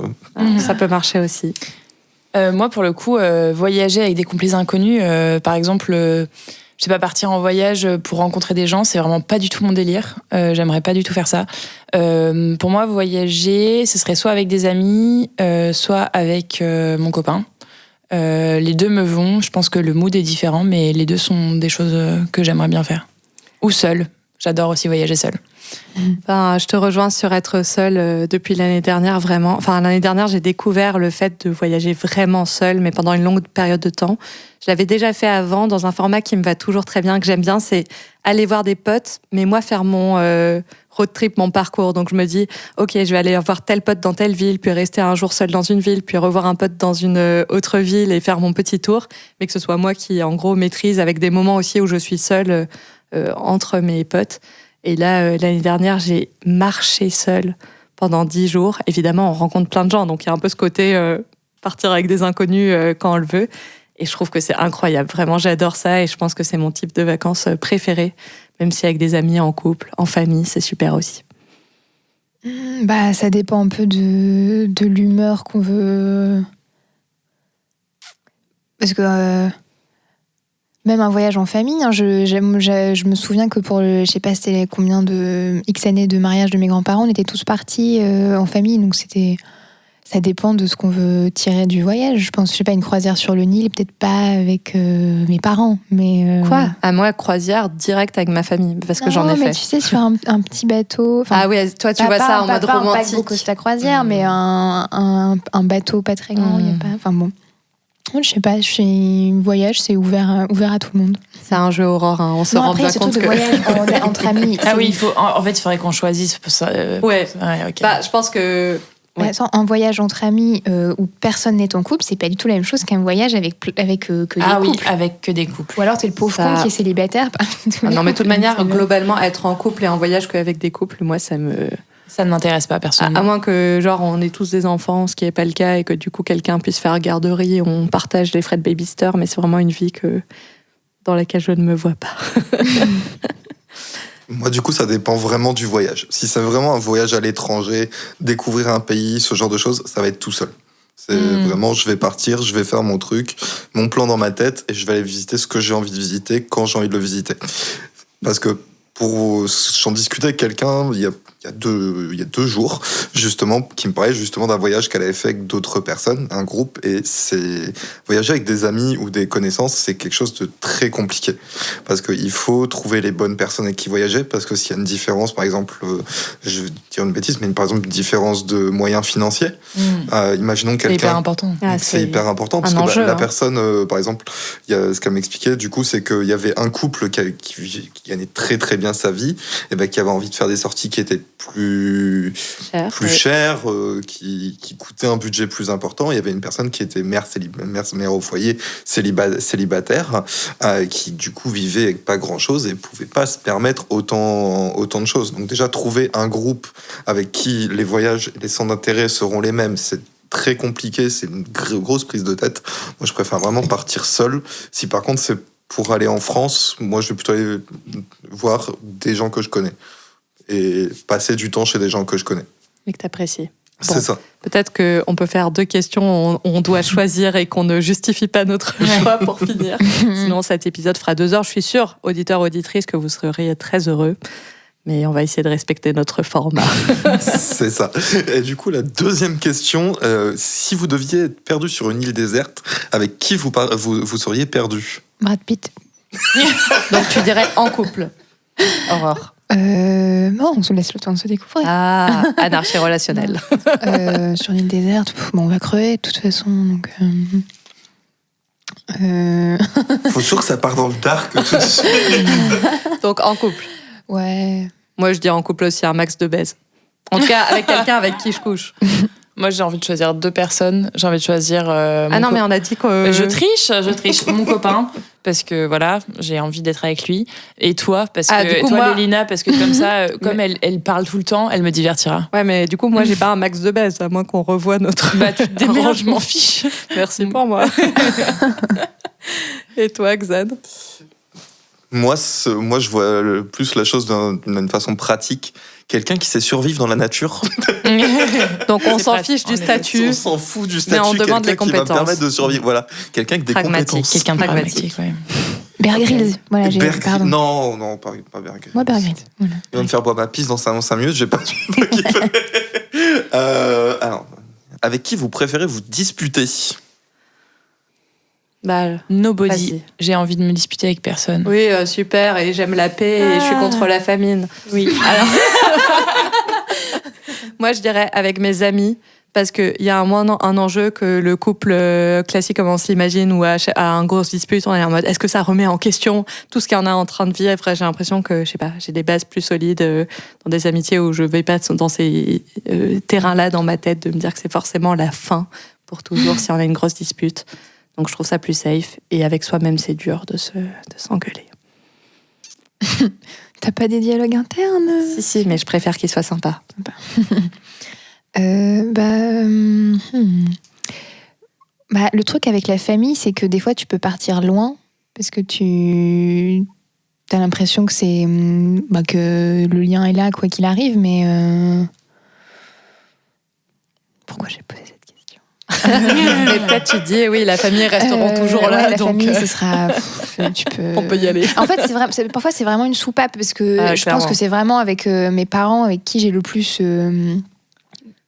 Ça peut marcher aussi.
Moi, pour le coup, voyager avec des complets inconnus, par exemple... je sais pas, partir en voyage pour rencontrer des gens, c'est vraiment pas du tout mon délire. J'aimerais pas du tout faire ça. Pour moi, voyager, ce serait soit avec des amis, soit avec mon copain. Les deux me vont. Je pense que le mood est différent, mais les deux sont des choses que j'aimerais bien faire. Ou seul. J'adore aussi voyager seul.
Je te rejoins sur être seule depuis l'année dernière, vraiment. Enfin, l'année dernière, j'ai découvert le fait de voyager vraiment seule, mais pendant une longue période de temps. Je l'avais déjà fait avant, dans un format qui me va toujours très bien, que j'aime bien, c'est aller voir des potes, mais moi, faire mon road trip, mon parcours. Donc, je me dis, OK, je vais aller voir tel pote dans telle ville, puis rester un jour seule dans une ville, puis revoir un pote dans une autre ville et faire mon petit tour, mais que ce soit moi qui, en gros, maîtrise, avec des moments aussi où je suis seule entre mes potes. Et là, l'année dernière, j'ai marché seule pendant 10 jours. Évidemment, on rencontre plein de gens, donc il y a un peu ce côté partir avec des inconnus quand on le veut. Et je trouve que c'est incroyable. Vraiment, j'adore ça et je pense que c'est mon type de vacances préféré. Même si avec des amis, en couple, en famille, c'est super aussi.
Bah, ça dépend un peu de l'humeur qu'on veut. Parce que même un voyage en famille, hein, je me souviens que pour je sais pas, c'était combien de X années de mariage de mes grands-parents, on était tous partis en famille, donc ça dépend de ce qu'on veut tirer du voyage. Je pense, je sais pas, une croisière sur le Nil, peut-être pas avec mes parents, mais...
Quoi ? À moi, croisière direct avec ma famille, parce que j'en ai
mais
fait.
tu sais, sur un petit bateau...
Ah oui, toi, tu vois ça en mode romantique.
Pas un paquebot Costa Croisière, mais un bateau pas très grand, y a pas... Enfin bon... Je sais pas, voyage, c'est ouvert à tout le monde.
C'est un jeu Aurore, hein. On se rend bien compte
que... voyage entre amis.
Ah oui, en fait, il faudrait qu'on choisisse pour ça.
Ouais.
Ok.
Bah, je pense que...
Ouais. Attends, un voyage entre amis où personne n'est en couple, c'est pas du tout la même chose qu'un voyage avec que des couples.
Ah oui, avec que des couples.
Ou alors t'es le pauvre con qui est célibataire.
Non, mais de toute manière, globalement, être en couple et en voyage qu'avec des couples, moi, ça
ne m'intéresse pas personnellement.
À moins que, genre, on ait tous des enfants, ce qui n'est pas le cas, et que du coup, quelqu'un puisse faire garderie, on partage les frais de babysitter, mais c'est vraiment une vie dans laquelle je ne me vois pas.
Moi, du coup, ça dépend vraiment du voyage. Si c'est vraiment un voyage à l'étranger, découvrir un pays, ce genre de choses, ça va être tout seul. C'est vraiment, je vais partir, je vais faire mon truc, mon plan dans ma tête, et je vais aller visiter ce que j'ai envie de visiter quand j'ai envie de le visiter. Parce que j'en discutais avec quelqu'un il y a 2 jours, justement, qui me parlait justement d'un voyage qu'elle avait fait avec d'autres personnes, un groupe, et voyager avec des amis ou des connaissances, c'est quelque chose de très compliqué. Parce qu'il faut trouver les bonnes personnes avec qui voyager, parce que s'il y a une différence, par exemple, je vais dire une bêtise, mais par exemple, une différence de moyens financiers, imaginons quelqu'un...
C'est hyper important.
C'est hyper important, parce que la personne, par exemple, ce qu'elle m'expliquait, du coup, c'est qu'il y avait un couple qui gagnait très très bien sa vie, et qui avait envie de faire des sorties qui étaient plus cher, qui coûtait un budget plus important. Il y avait une personne qui était mère au foyer, célibataire, qui du coup vivait avec pas grand-chose et pouvait pas se permettre autant de choses. Donc déjà, trouver un groupe avec qui les voyages et les centres d'intérêt seront les mêmes, c'est très compliqué, c'est une grosse prise de tête. Moi, je préfère vraiment partir seul. Si par contre, c'est pour aller en France, moi, je vais plutôt aller voir des gens que je connais et passer du temps chez des gens que je connais.
Et que t'apprécies.
Bon, c'est ça.
Peut-être qu'on peut faire 2 questions, on doit choisir et qu'on ne justifie pas notre choix pour finir. Sinon, cet épisode fera 2 heures. Je suis sûre, auditeurs, auditrices, que vous seriez très heureux. Mais on va essayer de respecter notre format.
C'est ça. Et du coup, la deuxième question, si vous deviez être perdu sur une île déserte, avec qui vous seriez perdu ?
Brad Pitt.
Donc tu dirais en couple. Aurore.
Non, on se laisse le temps de se découvrir.
Ah, anarchie relationnelle.
Sur une île déserte, on va crever de toute façon. Donc,
faut toujours que ça parte dans le dark tout de suite.
Donc en couple.
Ouais.
Moi, je dis en couple aussi un max de baise. En tout cas, avec quelqu'un avec qui je couche.
Moi, j'ai envie de choisir 2 personnes. J'ai envie de choisir.
Mais on a dit que.
Je triche. Mon copain, parce que voilà, j'ai envie d'être avec lui. Et toi, parce que.
Coup,
toi,
moi...
Lélina, parce que comme ça, comme elle parle tout le temps, elle me divertira.
Ouais, mais du coup, moi, j'ai pas un max de baise, à moins qu'on revoie notre.
Bah, tu te démerdes, je m'en fiche.
Merci pour moi. Et toi, Xan ?
Moi, je vois plus la chose d'une façon pratique. Quelqu'un qui sait survivre dans la nature.
Donc on s'en fiche du statut.
On s'en fout du statut.
Mais on demande les compétences.
Qui va permettre de survivre. Voilà, quelqu'un avec des compétences.
Quelqu'un de pragmatique. Ouais.
Bear Grylls. Voilà, pardon.
Non, pas Bear Grylls.
Moi, Bear Grylls. Voilà.
Il va me faire boire ma pisse dans 5 minutes. J'ai pas kiffé. Alors, avec qui vous préférez vous disputer ?
Nobody.
Vas-y.
J'ai envie de me disputer avec personne.
Oui, super, et j'aime la paix, et je suis contre la famine.
Oui.
Alors... Moi, je dirais avec mes amis, parce qu'il y a un enjeu que le couple classique, comme on s'imagine, ou à un gros dispute, on est en mode, est-ce que ça remet en question tout ce qu'il y en a en train de vivre ? J'ai l'impression que, je sais pas, j'ai des bases plus solides dans des amitiés où je vais pas dans ces terrains-là dans ma tête de me dire que c'est forcément la fin pour toujours si on a une grosse dispute. Donc je trouve ça plus safe. Et avec soi-même, c'est dur de s'engueuler.
T'as pas des dialogues internes ?
Si, mais je préfère qu'il soit sympa.
Le truc avec la famille, c'est que des fois, tu peux partir loin parce que tu t'as l'impression que que le lien est là quoi qu'il arrive, mais pourquoi j'ai posé cette question?
Mais peut-être tu dis, oui, la famille resteront toujours là.
La
donc,
famille, ce sera. Tu peux.
on peut y aller.
En fait, parfois c'est vraiment une soupape parce que je
clairement.
pense que c'est vraiment avec mes parents avec qui j'ai le plus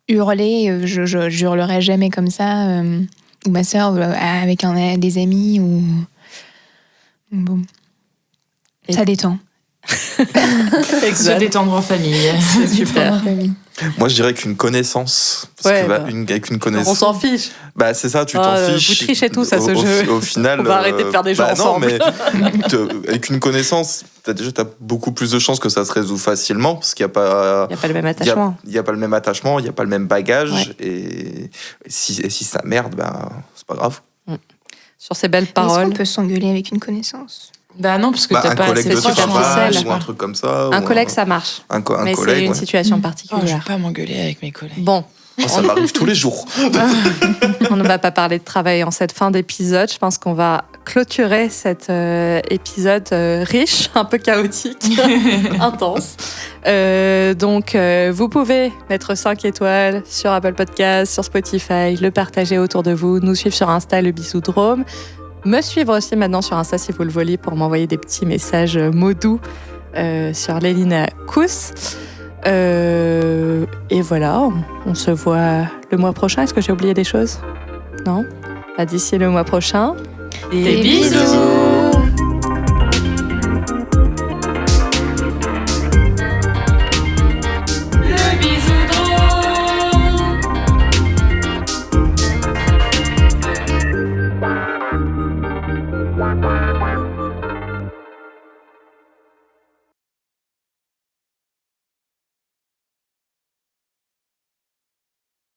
hurlé. Je hurlerai jamais comme ça. Ou ma sœur avec des amis ou. Bon.
Et-
Ça détend.
Se détendre en famille.
C'est super.
Moi, je dirais qu'une connaissance. Parce
Ouais,
que,
bah.
avec une connaissance.
On s'en fiche.
Bah, c'est ça, tu t'en
Ah,
fiches.
vous trichez tous à ce
Au-
jeu.
Au final.
On va arrêter de faire des jeux ensemble.
Non, mais avec une connaissance, t'as beaucoup plus de chances que ça se résout facilement. Parce qu'il n'y a pas.
Il n'y a pas le même attachement.
Il n'y a pas le même attachement, il n'y a pas le même bagage.
Ouais.
Et si ça merde, bah, c'est pas grave.
Sur ces belles
Est-ce
paroles.
qu'on peut s'engueuler avec une connaissance?
Bah non, parce que
Bah,
t'as
un
pas
collègue
assez
de
proche,
travail
superficiel.
ou un truc comme ça.
Un
ou
collègue, ça marche.
un
Mais c'est
collègue.
une
ouais.
situation
Oh, je
particulière.
vais pas m'engueuler avec mes collègues.
Bon,
Oh, ça m'arrive tous les jours.
on ne va pas parler de travail en cette fin d'épisode. Je pense qu'on va clôturer cet épisode riche, un peu chaotique, intense. Donc, vous pouvez mettre 5 étoiles sur Apple Podcasts, sur Spotify, le partager autour de vous, nous suivre sur Insta, le Bisoudrome. Me suivre aussi maintenant sur Insta si vous le voulez pour m'envoyer des petits messages mots doux sur Lélina Kous. Et voilà, on se voit le mois prochain. Est-ce que j'ai oublié des choses? Non? Bah, d'ici le mois prochain.
Des
bisous.
Le Bisoudrome.